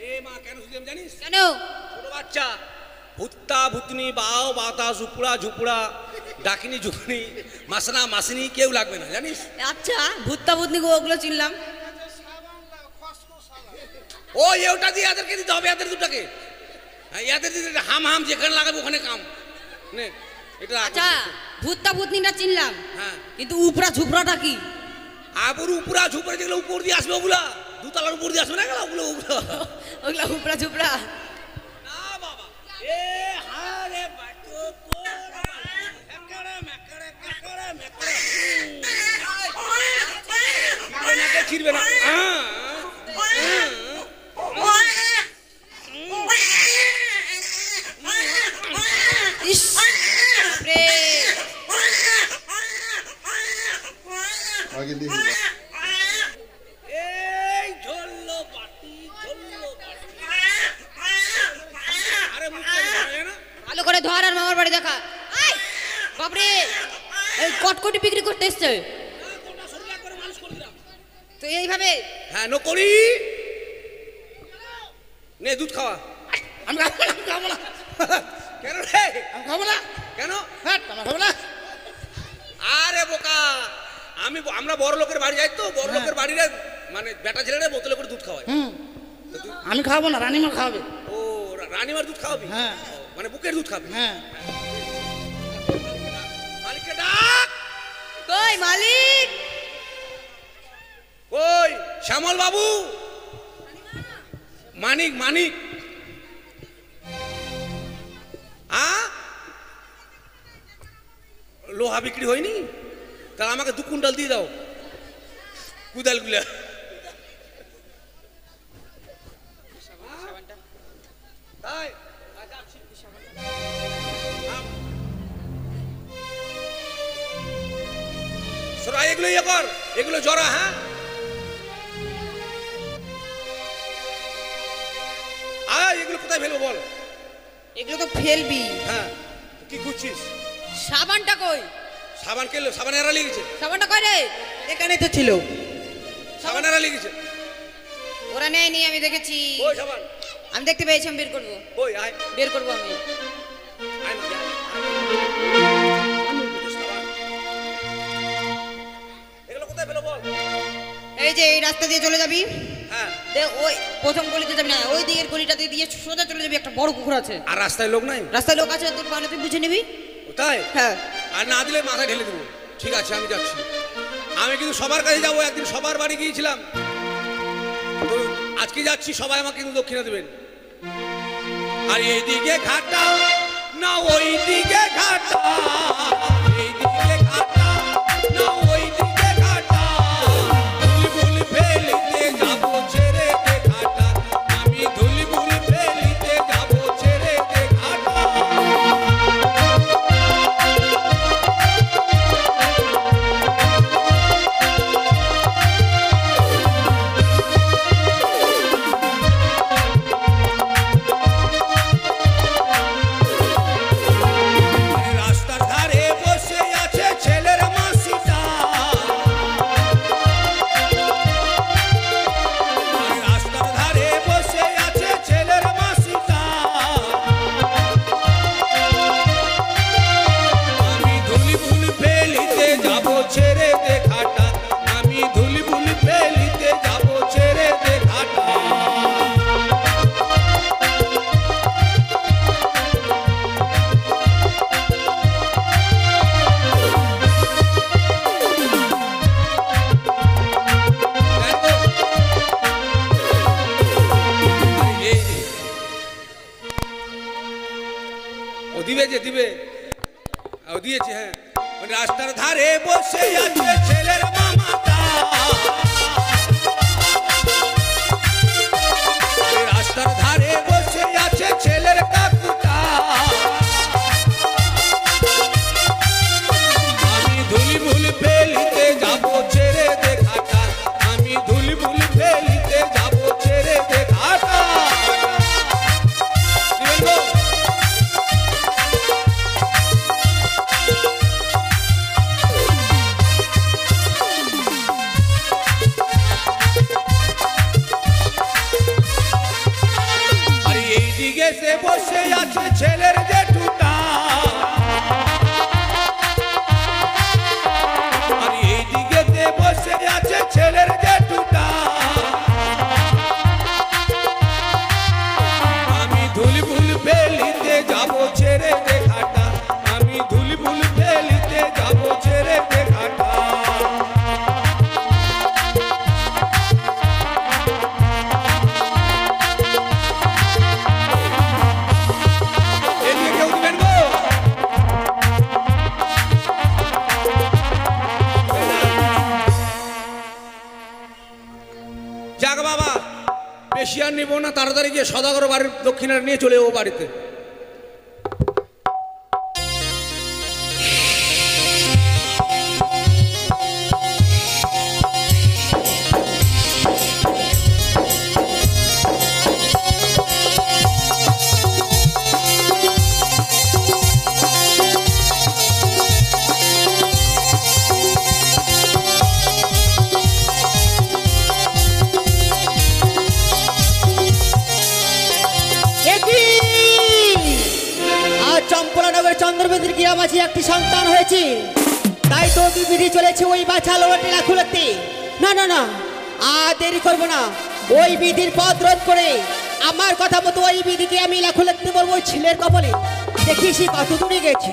এ মা কেন শুধু জানিস? কেন? ছোট বাচ্চা ভুত্তা ভুতনি বাও বাতা ঝুপুড়া ঝুপুড়া ডাকিনি ঝুকুনি মাসনা মাসিনি কেউ লাগবে না জানিস। আচ্ছা ভুত্তা ভুতনি ওগুলো চিনলাম। ও ওটা দিয়ে এদেরকে দিতে হবে, এদের দুটাকে। হ্যাঁ এদের দিতে হাম হাম যেখানে লাগাবে ওখানে কাম নে এটা। আচ্ছা ভুত্তা ভুতনিটা চিনলাম, হ্যাঁ কিন্তু উপরা ঝুপড়াটা কি? আবর উপরা ঝুপড়া যেগুলো উপর দিয়ে আসবে ওগুলা দুতলার উপর দিয়ে আসবে না, গেল ওগুলো ওগুলো ওগুলা উপরা ঝুপড়া। না বাবা এ হারে বাটো মেকড়ে মেকড়ে মেকড়ে মেকড়ে ছিড়বে না। ইস রে আগে দেখি এই ঝোল্লো বাটি ঝোল্লো বাটি। আরে মুখে ধরে না, ভালো করে ধর আর মামার বাড়ি দেখা। এই বাপরে, এই কটকটি বিক্রি করতে এসছে কোনটা সরলা করে মানুষ করে দিলাম। তো এইভাবে? হ্যাঁ নো করি নে দুধ খাওয়া। আমি খাবো না, আমি খাবো না, কেন রে? আমি খাবো না। কেন? হ্যাঁ আমি খাবো না। আরে বোকা, আমরা বড় লোকের বাড়ি যাই তো, বড় লোকের বাড়িরে মানে বেটা ছেলেরা বোতলে করে দুধ খাওয়ায়। আমি খাবো না, রানীমা খাওয়াবে। ও রানীমার দুধ খাওয়াবি? হ্যাঁ। ও, মানে বুকের দুধ খাবি? হ্যাঁ মালিককে ডাক। কই মালিক? কই শ্যামল বাবু? মানিক মানিক লোহা বিক্রি হয়নি? তাহলে আমাকে 2 কুইন্টাল দিয়ে দাও কুদাল গুলা। তাই সরা এগুলো ইয়ে কর, এগুলো জরা। হ্যাঁ এগুলো কোথায় ফেলবো বল? এগুলো তো ফেলবি। হ্যাঁ কি খুঁজছিস? সাবানটা কই? সাবান কেলো? সাবান এরা লেগেছে। সাবানটা কই রে? এখানে তো ছিল। সাবান এরা লেগেছে। ওরা নেয়নি, আমি দেখেছি। ওই সাবান আমি দেখতে পেয়েছি, আমি বের করবো। ওই আয় বের করবো আমি। আয় না, আয়। সাবান। এগুলো কোথায় ফেলো বল? এই যে এই রাস্তা দিয়ে চলে যাবি, হ্যাঁ। ওই প্রথম গলিতে যাবি না, ওই দিকের গলিটাতে দিয়ে সোজা চলে যাবি, একটা বড় পুকুর আছে। আর রাস্তায় লোক নাই? রাস্তায় লোক আছে, তোর পালে তুই বুঝে নিবি। তাই? হ্যাঁ। আর না দিলে মাথায় ঢেলে দেবো। ঠিক আছে, আমি যাচ্ছি। আমি কিন্তু সবার কাছে যাবো, একদিন সবার বাড়ি গিয়েছিলাম, তো আজকে যাচ্ছি, সবাই আমাকে কিন্তু দক্ষিণা দেবেন। আর এইদিকে ঘাটা না ওই দিকে ঘাটা, এইদিকে ঘাটা না ওই দিকে ঘাটা, ধুলি ফেলিতে যাবো ছেড়ে দে ঘাটা, আমি ধুলি ফেলিতে যাবো ছেড়ে দে ঘাটা। রাস্তার ধারে বসে আছে ছেলের মাসিটা, রাস্তার ধারে বসে আছে ছেলের মাসিটা, আমি ধুলি ফেলিতে যাবো ছেড়ে দে ঘাটা, আমি ধুলি ফেলিতে যাবো ছেড়ে দে ঘাটা। ও দিবে যে দিবে, ও দিয়েছে। হ্যাঁ, রাস্তার ধারে বসে আছে ছেলের মামাটা, রাস্তার ধারে বসে আছে ছেলের কাকুটা, আমি ধুলি ফেলিতে যাবো ছেড়ে দে ঘাটা, আমি ধুলি ফেলিতে যাবো ছেড়ে দে ঘাটা। দিবেন গো? আর এইদিকে সে বসে আছে ছেলের জেঠুটা, আর এইদিকে সে বসে আছে ছেলের জেঠুটা, আমি ধুলি ফেলিতে যাবো ছেড়ে দে ঘাটা, আমি ধুলি ফেলিতে যাবো ছেড়ে দে ঘাটা। এদিকে কেউ দিবেন গো? যাক বাবা, বেশি আর নিব না, তাড়াতাড়ি গিয়ে সদাগর বাড়ির দক্ষিণার নিয়ে চলে যাবো বাড়িতে। আজ চম্পলানগর চন্দ্রবেদীর গ্রামাঝি একটি সন্তান হয়েছে, তাই তো বিধি চলেছে ওই বাছা লোটে লাখুলতে। না না না, আর দেরি করবো না, ওই বিধির পথ রোধ করে আমার কথা মতো ওই বিধিকে আমি লাখুলতে বলবো ওই ছেলের কপালে। দেখি সে কত দূরে গেছে।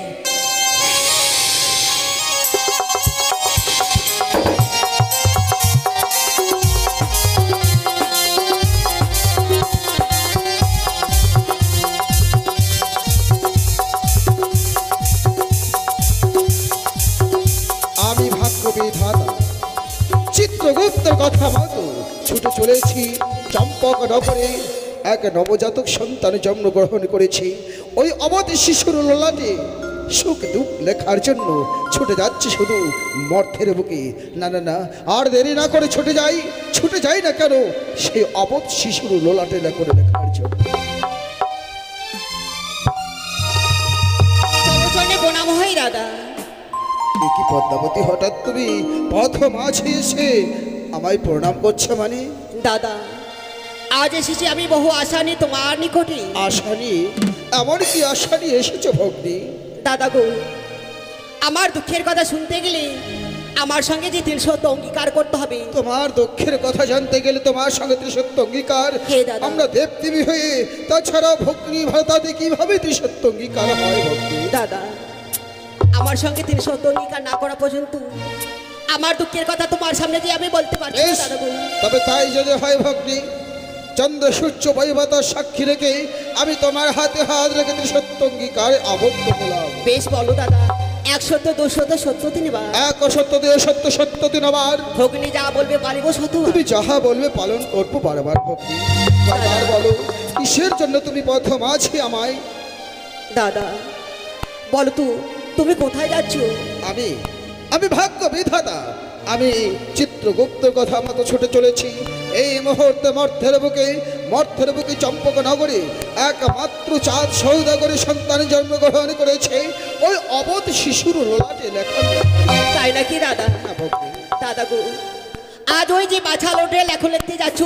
আমি ভাগ্য বিধাতা চিত্রগুপ্তের কথা মতো ছুটে চলেছি চম্পক নগরে, এক নবজাতক সন্তান জন্মগ্রহণ করেছি। ওই অবধি শিশুর ললাটে সুখ দুঃখ লেখার জন্য ছুটে যাচ্ছে শুধু মর্থের বুকে। না না না, আর দেরি না করে ছুটে যাই না কেন সেই অবধ শিশুর ললাটে করে লেখার জন্য। চরণে প্রণাম হয় দাদা। কি পদ্মাবতী, হঠাৎ তুমি পথ মাঝে এসে আমায় প্রণাম করছো মানে? দাদা, আজ এসেছি আমি বহু আশা নিয়ে তোমার নিকটে। আশা নিয়ে? এমন কি আশা নিয়ে এসেছো ভগ্নী? দাদা গো, আমার দুঃখের কথা শুনতে গেলে আমার সঙ্গে যে তিল সত্য অঙ্গীকার করতে হবে। তোমার দুঃখের কথা জানতে গেলে তোমার সঙ্গে ত্রিসত্য অঙ্গীকার। হে দাদা। আমরা দেবদেবী হয়ে, তাছাড়া ভগ্নী ভাতাতে কিভাবে ত্রিসত্য অঙ্গীকার হয় ভক্তি? দাদা, আমার সঙ্গে তিল সত্য অঙ্গীকার না করা পর্যন্ত আমার দুঃখের কথা তোমার সামনে দিয়ে আমি বলতে পারছি না বেশ, দাদা গো। তবে তাই যদি হয় ভগ্নী, চন্দ্র সূর্য বৈবতার সাক্ষী রেখে আমি তোমার হাতে হাত রেখে ত্রিসত্য অঙ্গীকার আবদ্ধ হলাম। বেশ বলো দাদা, 100 200 সত্য তিনবার। এক অসত্য দুই সত্য সত্য তিনবার। ভগ্নী যা বলবে পারিব সত্য। তুমি যাহা বলবে পালন করবো বারবার ভক্তি। বারবার বলো, কিসের জন্য তুমি পথ মাঝি আমায়? দাদা বলো তো, তুমি কোথায় যাচ্ছ? আমি আমি ভাগ্য বিধাতা, আমি চিত্রগুপ্ত কথা মতো ছুটে চলেছি। এই মুহূর্তে মর্থের বুকে চম্পক নগরে একমাত্র চাঁদ সৌদাগরের সন্তান জন্মগ্রহণ করেছে ওই অবধ শিশুর লোলাটে লেখা। তাই নাকি দাদা? দাদা গো, আজ ওই যে বাছা লোটে লেখো লিখতে যাচ্ছ,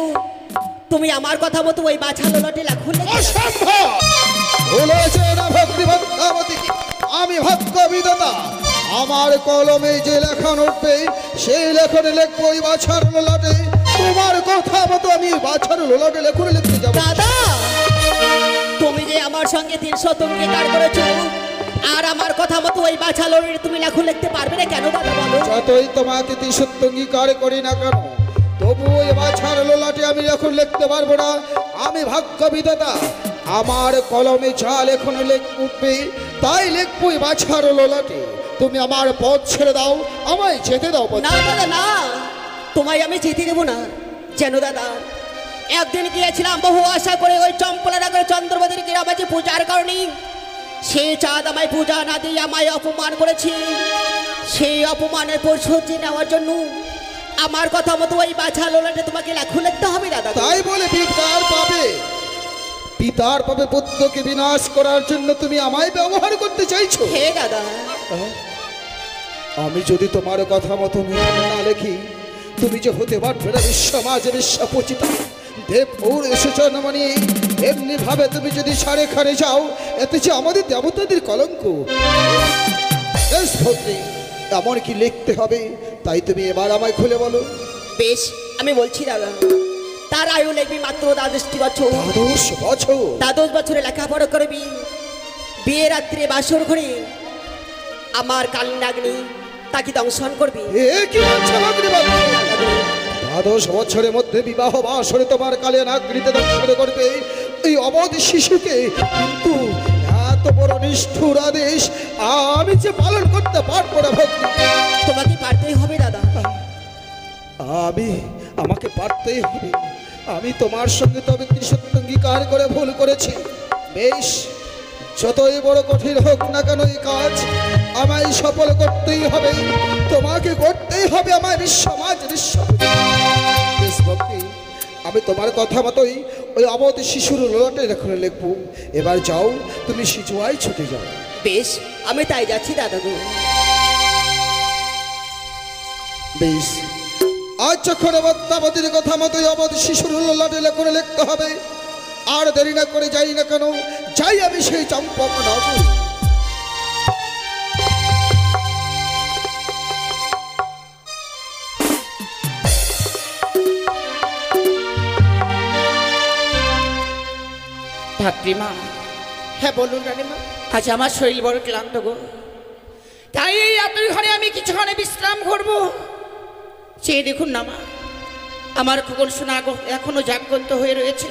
তুমি আমার কথা মতো ওই বাছা লোটে লেখো লিখতে যাচ্ছ? অসম্ভব! ভুল হয়েছে না ভক্তিবতী, আমি ভাগ্য বিধাতা। আমার কলমে যে লেখন উঠবে সেই লেখনে লিখবো ওই বাছার লোলাটে। তোমার কথা মতো আমি বাছার লোলাটে লেখনে লিখতে যাবো। দাদা, তুমি যে আমার সঙ্গে 300 অঙ্গীকার করেছো, আর আমার কথা মতো ওই বাছা লোটে তুমি লেখো লিখতে পারবে না কেন দাদা বলো? যতই তোমাকে ত্রিসত্য অঙ্গীকার করি না কেন, তবু ওই বাছার লোলাটে আমি লেখন লিখতে পারবো না। আমি ভাগ্য বিধাতা, আমার কলমে যা লেখন উঠবে তাই লিখবো ওই বাছার লোলাটে। তুমি আমার পথ ছেড়ে দাও, আমায় যেতে দাও। না দাদা না, তোমায় আমি যেতে দেবো না। যেন দাদা, একদিন গিয়েছিলাম বহু আশা করে ওই চম্পলা নগরে চন্দ্রবতীর গ্রামে পূজার কারণে, সেই চাঁদ আমায় পূজা না দিয়ে আমায় অপমান করেছে। সেই অপমানের প্রতিশোধ নেওয়ার জন্য আমার কথা মতো ওই বাছা লোলাটে তোমাকে লেখো লিখতে হবে দাদা। তাই বলে পিতার পাবে পুত্রকে বিনাশ করার জন্য তুমি আমায় ব্যবহার করতে চাইছো? হে দাদা, আমি যদি তোমার কথা মতো না লেখি, তুমি যে হতে পারবে না বিশ্বমাজে বিশ্বপূজিতা দেবপুর এসেছ মানে এমনি ভাবে তুমি যদি সারে খারে যাও, এতে যে আমাদের দেবতাদের কলঙ্ক। এমন কি লিখতে হবে, তাই তুমি এবার আমায় খুলে বলো। বেশ, আমি বলছি দাদা, তার আয়ু লিখবি মাত্র 12 বছর। 12 বছর? 12 বছরে লেখাপড়া করবি, বিয়ে রাত্রে বাসর ঘরে আমার কালিনাগ্নি তাকে দংশন করবি। এ কি বলছো অগ্নিবাদ? 12 বছরের মধ্যে বিবাহ বাসরে তোমার কালে নাগরিতে দংশন করবে এই অবধ শিশুকে, কিন্তু এত বড় নিষ্ঠুর আদেশ আমি যে পালন করতে পারবো না ভক্তি। তোমাকে পারতেই হবে দাদা। আমাকে পারতেই হবে। আমি তোমার সঙ্গে তবে ত্রিসত্য অঙ্গীকার করে ভুল করেছি। বেশ, যতই বড় কঠিন হোক না কেন এই কাজ আমায় সফল করতেই হবে। তোমাকে করতেই হবে আমায় বিশ্বমাজ ভক্তি। আমি তোমার কথা মতোই ওই অবধ শিশুর লোলাটে লেখনে লিখবো। এবার যাও, তুমি শিশুয়ায় ছুটে যাও। বেশ, আমি তাই যাচ্ছি দাদা গো। বেশ, আজ যখন অবত্যাবতীর কথা মতোই অবধ শিশুর লোলাটে লেখনে লিখতে হবে, আর দেরি না করে যাই না কেন, যাই আমি সেই চম্পক নগর। ধাত্রীমা। হ্যাঁ বলুন রানীমা। আজ আমার শরীর বড় ক্লান্ত গো, তাই এই রাত্রি ঘরে আমি কিছুক্ষণে বিশ্রাম করবো। চেয়ে দেখুন না মা, আমার খোকন সোনা এখনো জাগ্রত হয়ে রয়েছে।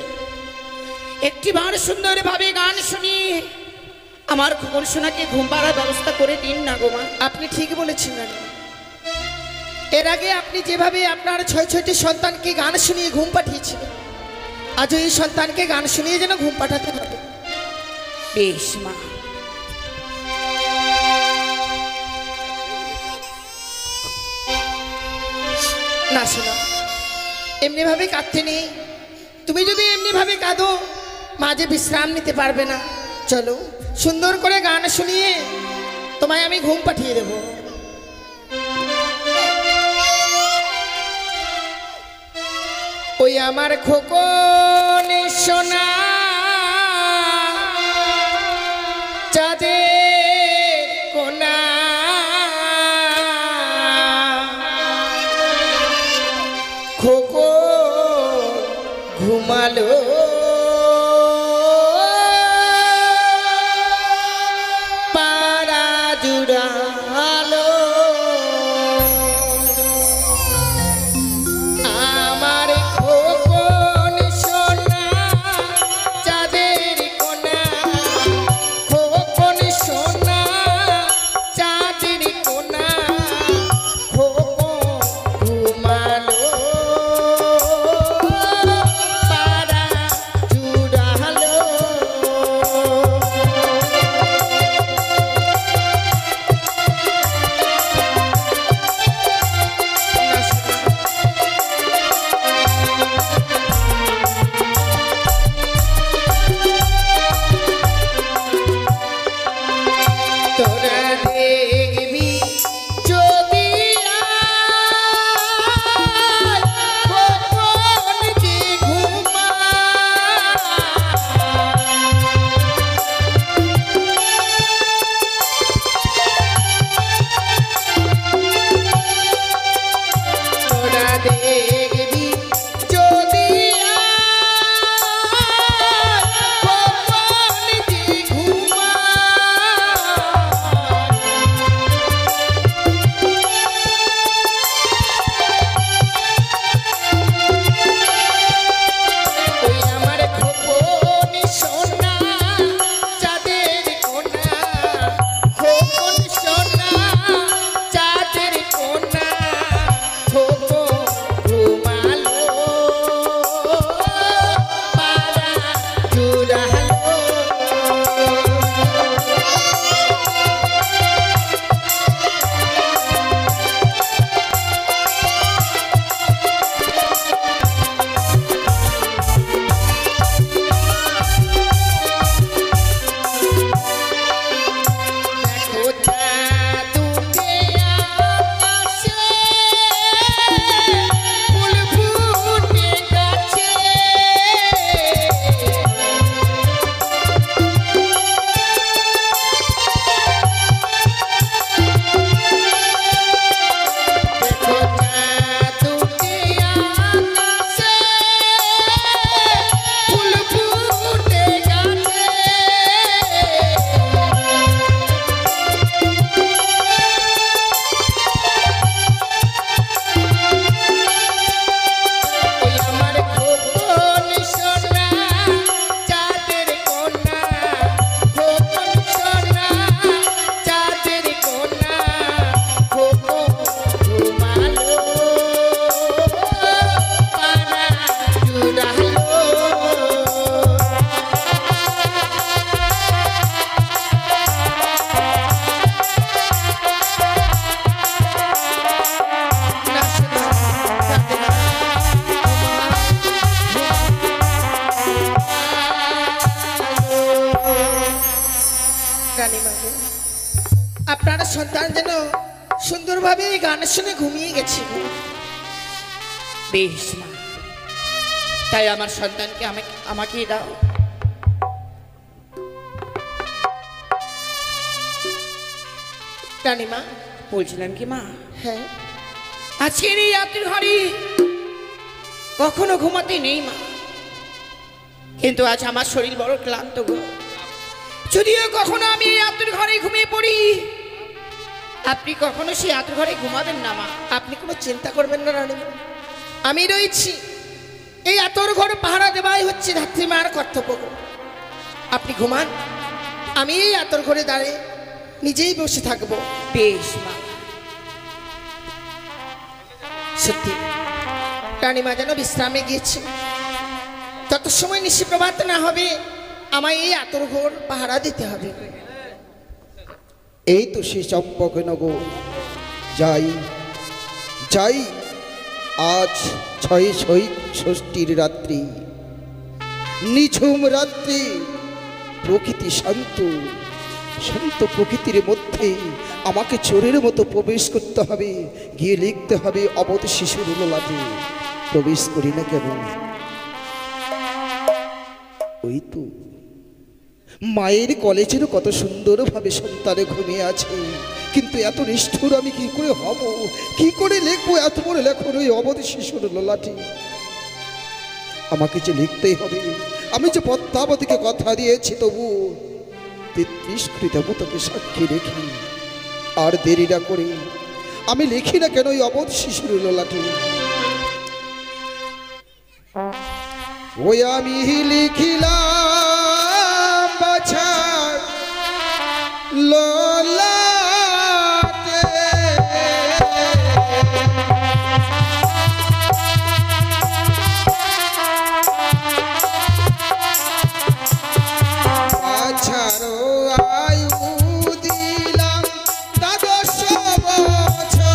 একটি বার সুন্দরভাবে গান শুনিয়ে আমার খোকন সোনাকে ঘুম পাড়ার ব্যবস্থা করে দিন না গো মা। আপনি ঠিক বলেছেন রানীমা। এর আগে আপনি যেভাবে আপনার 6-6টি সন্তানকে গান শুনিয়ে ঘুম পাঠিয়েছিলেন, আজ এই সন্তানকে গান শুনিয়ে যেন ঘুম পাঠাতে হবে। বেশ মা। না শোনো, এমনি ভাবে কাঁদতে নেই। তুমি যদি এমনি ভাবে কাঁদো, মাঝে বিশ্রাম নিতে পারবে না। চলো, সুন্দর করে গান শুনিয়ে তোমায় আমি ঘুম পাঠিয়ে দেব। ওই আমার খোকন সোনা চাঁদের কোনা, ঘুমালো পাড়া জুড়ালো আমার খোকন সোনা চাঁদের কোনা খোকন সোনা চাঁদের কোনা খোকন ঘুমালো পাড়া জুড়ালো তোরা দেখবি যদি আয় কখন যে তোরা দেখবি যদি কখন যে ওই আমার খোকন সোনা চাঁদের কোনা খোকন সোনা চাঁদের কোনা খোকন ঘুমালো পাড়া জুড়ালো কোথা তুতে আকাশে ফুল ফুটে গাছে কোথা তুতে আকাশে ফুল ফুটে গাছে ওই আমার খোকন সোনা চাঁদের কোনা খোকন সোনা চাঁদের কোনা খোকন ঘুমালো পাড়া জুড়ালো না শোনা কাঁদে না রানীমা গো, আপনার সন্তান যেন সুন্দরভাবে এই গান শুনে ঘুমিয়ে গেছে গো। বেশ মা, তাই আমার সন্তানকে আমাকে দাও। রানীমা, বলছিলাম কি মা, হ্যাঁ আজকের এই রাত্রির ঘরে কখনো ঘুমাতে নেই মা, কিন্তু আজ আমার শরীর বড় ক্লান্ত গো। যদিও কখনো আমি এই রাত্রির ঘরে ঘুমিয়ে পড়ি, আপনি কখনো সেই রাত্রির ঘরে ঘুমাবেন না মা। আপনি কোনো চিন্তা করবেন না রানীমা, আমি রয়েছি। এই আতর ঘর পাহারা দেওয়াই হচ্ছে ধাত্রীমার কর্তব্য গো। আপনি ঘুমান, আমি এই আতর ঘরে দাঁড়িয়ে নিজেই বসে থাকবো। বেশ মা। সত্যি রানীমা যেন বিশ্রামে গিয়েছে, তত সময় নিশি প্রভাত না হবে আমায় এই আতর ঘর পাহারা দিতে হবে। এই তো সে চম্পকনগর, যাই যাই। আজ ৬৬ রাত্রি, নিঝুম রাত্রি, প্রকৃতি শান্ত, শান্ত প্রকৃতির মধ্যে আমাকে চোরের মতো প্রবেশ করতে হবে, গিয়ে লিখতে হবে অবধ শিশুর ললাটে। প্রবেশ করি না কেন? ওই তো মায়ের কলেজের কত সুন্দরভাবে সন্তানে ঘুমিয়ে আছে, কিন্তু এত নিষ্ঠুর আমি কি করে হব, কি করে লিখবো এত বড় লেখন ওই অবধ শিশুর ললাটে? আমাকে যে লিখতেই হবে। আমি যে পদ্মাবতীকে কথা দিয়েছি, তবু 33 কোটি দেবতাকে সাক্ষী রেখে আর দেরি না করে আমি লিখি না কেন ওই অবোধ শিশুর ললাটে। ওই আমি লিখিলাম বাছার ললাটে, বাছারও আয়ু দিলাম 12 বছর।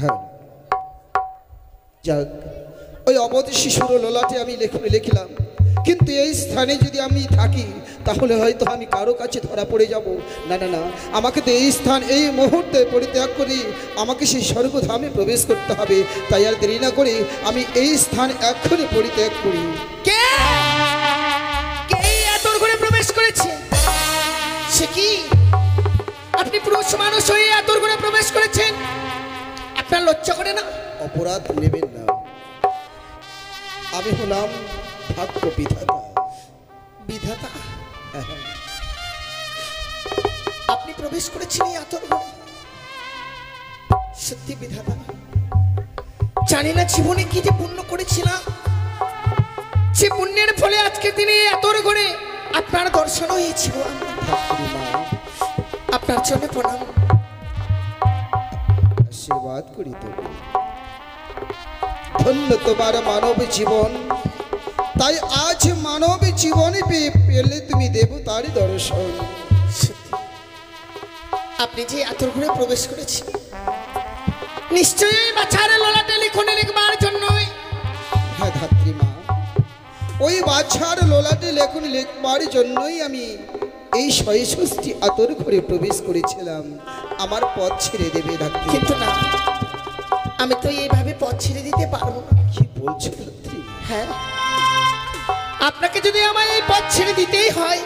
হ্যাঁ, যাক, ওই অবোধ শিশুর ললাটে আমি লিখলাম, কিন্তু এই স্থানে যদি আমি থাকি তাহলে হয়তো আমি কারো কাছে ধরা পড়ে যাব। না না না, আমাকে তো এই স্থান এই মুহূর্তে পরিত্যাগ করি, আমাকে সেই স্বর্গধামে প্রবেশ করতে হবে। তাই আর দেরি না করে আমি এই স্থান এক্ষুনি পরিত্যাগ করি। কে কে এত করে প্রবেশ করেছে? সে কি আপনি পুরুষ মানুষ হয়ে এত করে প্রবেশ করেছেন? আপনার লজ্জা করে না? অপরাধ নেবেন না, আমি হলাম ভাগ্য বিধাতা। বিধাতা? আপনি প্রবেশ করেছেন এই আতর ঘরে? সত্যি বিধাতা, জানি না জীবনে কি যে পুণ্য করেছিলাম, যে পুণ্যের ফলে আজকের দিনে আতর ঘরে আপনার দর্শন হয়েছিল। আপনার জন্য প্রণাম, আশীর্বাদ করি তো। ধন্য তোমার মানব জীবন, তাই আজ মানব জীবনে পেলে তুমি দেবতার দর্শন। আপনি যে আতর ঘরে প্রবেশ করেছেন নিশ্চয়ই বাছার ললাটে লিখনে লিখবার জন্যই। হ্যাঁ ধাত্রী মা, ওই বাছার ললাটে লেখন লিখবার জন্যই আমি এই ৬৬ আতর ঘরে প্রবেশ করেছিলাম। আমার পথ ছেড়ে দেবে ধাত্রী। কিন্তু না, আমি তো এইভাবে পথ ছেড়ে দিতে পারবো না। কি বলছো ধাত্রী? হ্যাঁ, আপনাকে যদি আমার এই পথ ছেড়ে দিতেই হয়,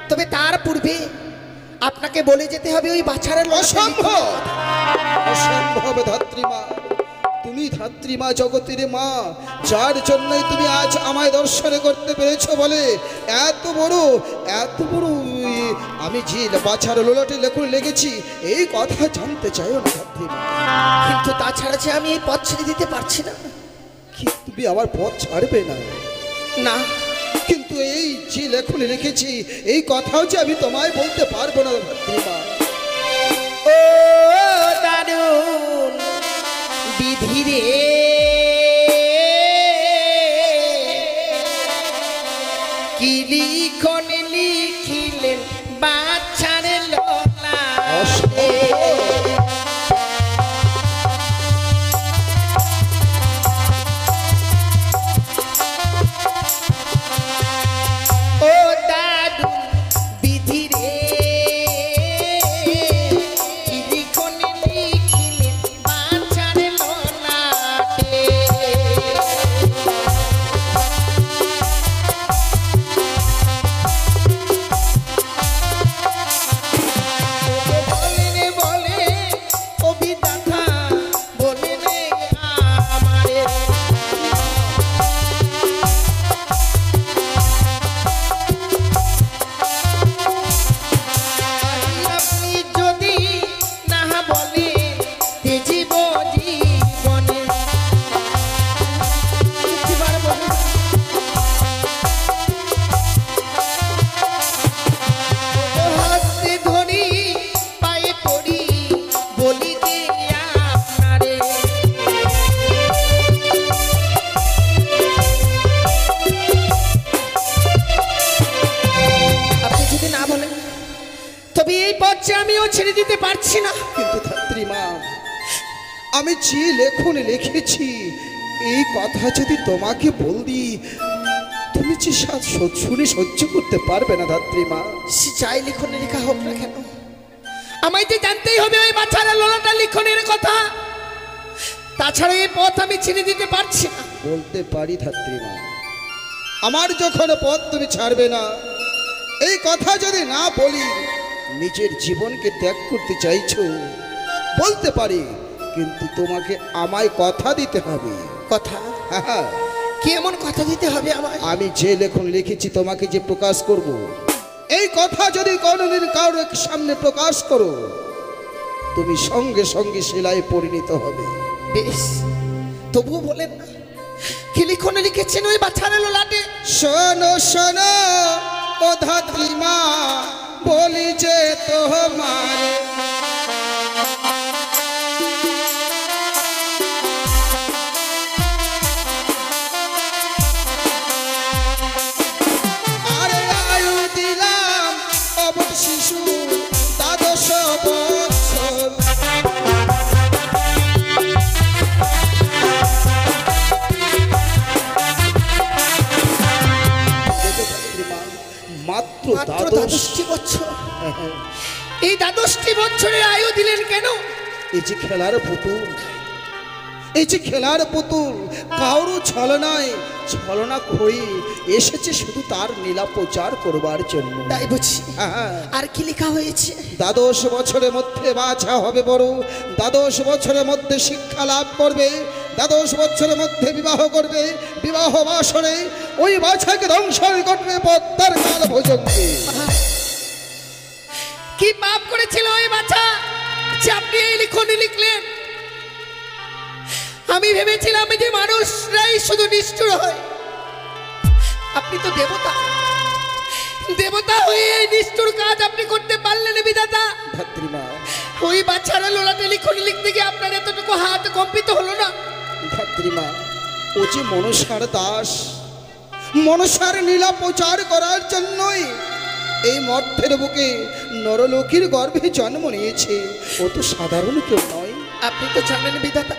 তবে তার পূর্বে আপনাকে বলে যেতে হবে ওই বাছারের অসম্ভব, অসম্ভব ধাত্রী মা। তুমি ধাত্রী মা, জগতের মা, যার জন্যই তুমি আজ আমায় দর্শন করতে পেরেছো বলে এত বড় আমি যে বাছার লোলাটে লেখুন লেগেছি এই কথা জানতে চাইও না ধাত্রী মা। কিন্তু তাছাড়া যে আমি এই পথ ছেড়ে দিতে পারছি না। কি তুমি আমার পথ ছাড়বে না? না, কিন্তু এই যে লেখন লিখেছি এই কথাও যে আমি তোমায় বলতে পারবো না ধাত্রী মা। ও দারুণ বিধি রে, কি লিখন লিখিলেন বাছার ললাটে। দিতে পারছি না। কিন্তু ধাত্রীমা, আমি যে লেখন লিখেছি এই কথা যদি তোমাকে বলি, তুমি যে শুনে সহ্য করতে পারবে না ধাত্রীমা। সে যাই লিখনে লেখা হোক না কেন, আমায় যে জানতেই হবে ওই বাচ্চারা লোলাটা লিখনের কথা। তাছাড়া এই পথ আমি ছেড়ে দিতে পারছি না। বলতে পারি ধাত্রীমা, আমার যখন পথ তুমি ছাড়বে না, এই কথা যদি না বলি নিজের জীবনকে ত্যাগ করতে চাইছো, বলতে পারি, কিন্তু তোমাকে আমায় কথা দিতে হবে। কথা? হ্যাঁ, কি এমন কথা দিতে হবে আমায়? আমি যে লেখন লিখেছি তোমাকে যে প্রকাশ করব, এই কথা যদি কোনোদিন কারোর সামনে প্রকাশ করো, তুমি সঙ্গে সঙ্গে শিলায় পরিণত হবে। বেশ, তবুও বলেন না কি লিখনে লিখেছেন ওই বাচ্চারা লোলাটে? শোনো শোনো ও ধাত্রীমা, বলি যে তোমার আরে আয়ু দিলাম অবধ শিশু 12 বছর। মাত্র মাত্র 12টি বছর। এই 12টি বছরের আয়ু দিলেন কেন? এই যে খেলার পুতুল, এই যে খেলার পুতুল কারো ছলনায় ছলনা করে এসেছে শুধু তার লীলা প্রচার করবার জন্য। তাই বুঝি। আর কি লেখা হয়েছে? 12 বছরের মধ্যে বাছা হবে বড়, 12 বছরের মধ্যে শিক্ষা লাভ করবে, 12 বছরের মধ্যে বিবাহ করবে, বিবাহ বাসরে ওই বাছাকে ধ্বংসন করবে পদ্মার কাল ভোজনকে। কি পাপ করেছিল ওই বাচ্চা যে আপনি এই লিখনে লিখলেন? আমি ভেবেছিলাম যে মানুষরাই শুধু নিষ্ঠুর হয়, আপনি তো দেবতা। দেবতা হয়ে এই নিষ্ঠুর কাজ আপনি করতে পারলেন বিধাতা। ধাত্রীমা, ওই বাচ্চারা লোলাটে লিখনে লিখতে গিয়ে আপনার এতটুকু হাত কম্পিত হলো না? ধাত্রীমা, ও যে মনসার দাস, মনসার লীলা প্রচার করার জন্যই এই মর্তের বুকে নরলোকের গর্ভে জন্ম নিয়েছে। ও তো সাধারণ কেউ নয়। আপনি তো জানেন বিধাতা,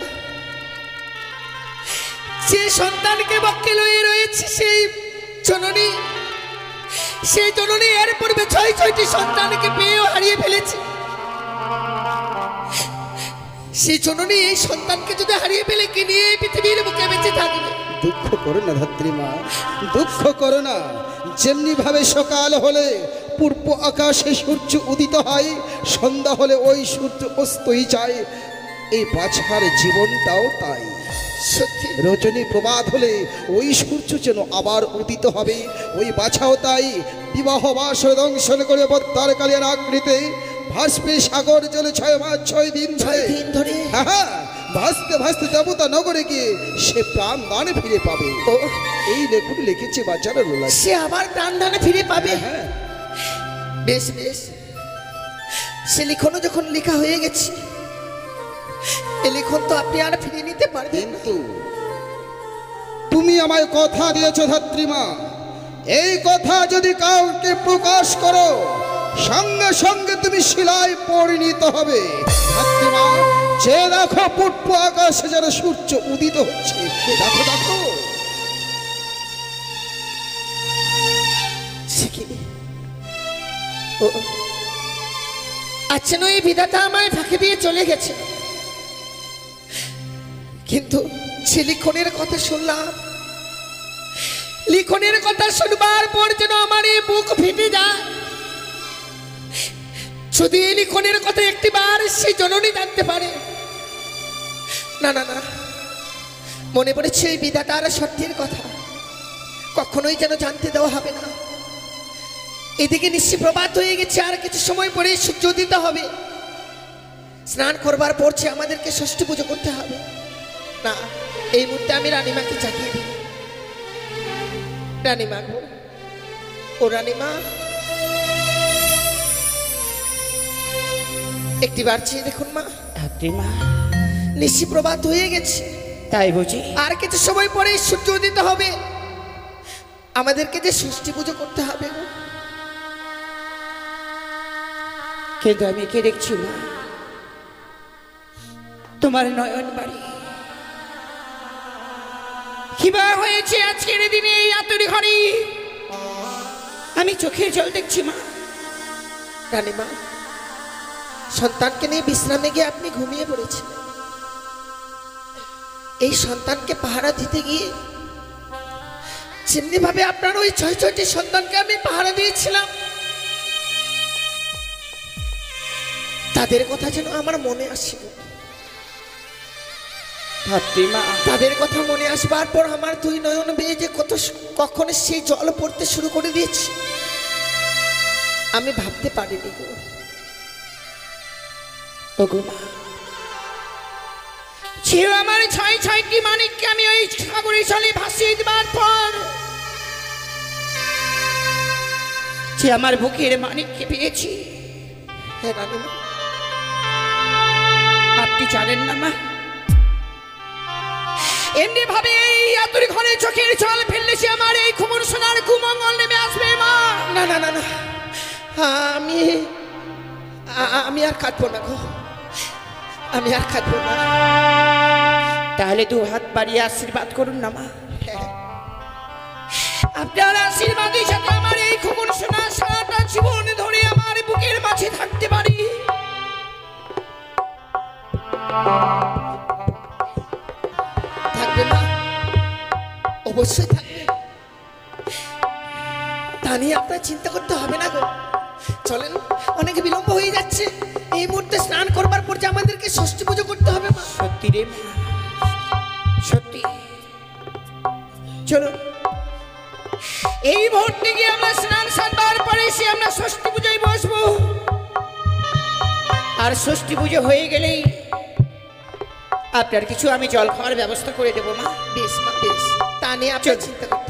যে সন্তানকে বক্ষে লয়ে রয়েছে সেই জননী, সেই জননী এর পূর্বে 6টি সন্তানকে পেয়েও হারিয়ে ফেলেছে। সেই জননী এই সন্তানকে যদি হারিয়ে ফেলে কি নিয়ে এই পৃথিবীর বুকে বেঁচে থাকবে? দুঃখ করো না ধাত্রীমা, দুঃখ করো না। যেমনি ভাবে সকাল হলে পূর্ব আকাশে সূর্য উদিত হয়, সন্ধ্যা হলে ওই সূর্য অস্তই যায়, এই বাছার জীবনটাও তাই। সত্যি রজনী প্রভাত হলে ওই সূর্য যেন আবার উদিত হবে, ওই বাছাও তাই। বিবাহ বাসর দংশন করে পদ্মার কালিয়ার আকৃতি ভাসবে সাগর জলে 6 মাস 6 দিন ধরে। হ্যাঁ, ভাসতে ভাসতে দেবতা নগরে গিয়ে সে প্রাণ দানে ফিরে পাবে। ও এই লেখুন লিখেছে বাচ্চারা লোলা। সে আবার প্রাণ দানে ফিরে পাবে? হ্যাঁ, বেশ বেশ, সে লিখনও যখন লেখা হয়ে গেছে, এই লিখন তো আপনি আর ফিরিয়ে নিতে পারবেন। কিন্তু তুমি আমায় কথা দিয়েছো ধাত্রীমা, এই কথা যদি কাউকে প্রকাশ করো সঙ্গে সঙ্গে তুমি শিলায় পরিণত হবে। ধাত্রীমা, যে দেখো পূর্ব আকাশে যেন সূর্য উদিত হচ্ছে, দেখো দেখো। আচ্ছা নয়, বিধাতা আমায় ফাঁকি দিয়ে চলে গেছে, কিন্তু সে লিখনের কথা শুনলাম। লিখনের কথা শুনবার পর যেন আমার এই বুক ফেটে যায়। যদি এই লিখনের কথা একটিবার সেই জননী জানতে পারে। না না না, মনে পড়েছে এই বিধাতার সত্যের কথা, কখনোই যেন জানতে দেওয়া হবে না। এদিকে নিশ্চয় প্রভাত হয়ে গেছে, আর কিছু সময় পরে সূর্য উদিত হবে। স্নান করবার পরছে আমাদেরকে ষষ্ঠী পুজো করতে হবে। না, এই মুহূর্তে আমি রানীমাকে জাগিয়ে দিই। রানীমা গো, ও রানীমা, একটিবার চেয়ে দেখুন মা। ধাত্রীমা, নিশ্চয় প্রভাত হয়ে গেছে, তাই বুঝি? আর কিছু সময় পরে সূর্য উদিত হবে, আমাদেরকে যে ষষ্ঠী পুজো করতে হবে গো। কিন্তু আমি কে দেখছি মা? তোমার নয়ন বাড়ি। কিবা হয়েছে আজকের দিনে এই আতুরি ঘরে? আমি চোখের জল দেখছি মা। রানীমা, সন্তানকে নিয়ে বিশ্রামে গিয়ে আপনি ঘুমিয়ে পড়েছেন। এই সন্তানকে পাহারা দিতে গিয়ে যেমনি ভাবে আপনার ওই 6টি সন্তানকে আমি পাহারা দিয়েছিলাম, তাদের কথা যেন আমার মনে আসছিল। মা তাদের কথা মনে আসবার পর আমার 2 নয়ন বেয়ে যে কখন সেই জল পড়তে শুরু করে দিয়েছে আমি ভাবতে পারিনি গো। ওগো মা, ছিল আমার 6টি মানিককে আমি ওই সাগরে জলে ভাসিয়ে দেবার পর যে আমার বুকের মানিককে পেয়েছি। হ্যাঁ রানীমা, আপনি জানেন না মা, এমনি ভাবে এই আতুরি ঘরে চোখের জল ফেললে সে আমার এই খুমুর সোনার কুমঙ্গল নেমে আসবে মা। না না না না, আমি আর কাটবো না গো, আমি আর কাটবো না। তাহলে 2 হাত বাড়িয়ে আশীর্বাদ করুন না মা। আপনার আশীর্বাদের সাথে আমার এই খুমুর সোনা সারাটা জীবন ধরে আমার বুকের মাঝে থাকতে পারি। থাকবে মা, অবশ্যই থাকবে। তা নিয়ে আপনার চিন্তা করতে হবে না গো। চলেন, অনেক বিলম্ব হয়ে যাচ্ছে। এই মুহূর্তে স্নান করবার পর যে আমাদেরকে ষষ্ঠী পুজো করতে হবে মা। সত্যি রে মা, সত্যি। চলো এই মুহূর্তে গিয়ে আমরা স্নান সারবার পরে সে আমরা ষষ্ঠী পুজোয় বসবো। আর ষষ্ঠী পুজো হয়ে গেলেই আপনার কিছু আমি জল খাওয়ার ব্যবস্থা করে দেবো মা। বেশ মা, বেশ। তা নিয়ে আপনার চিন্তা করতে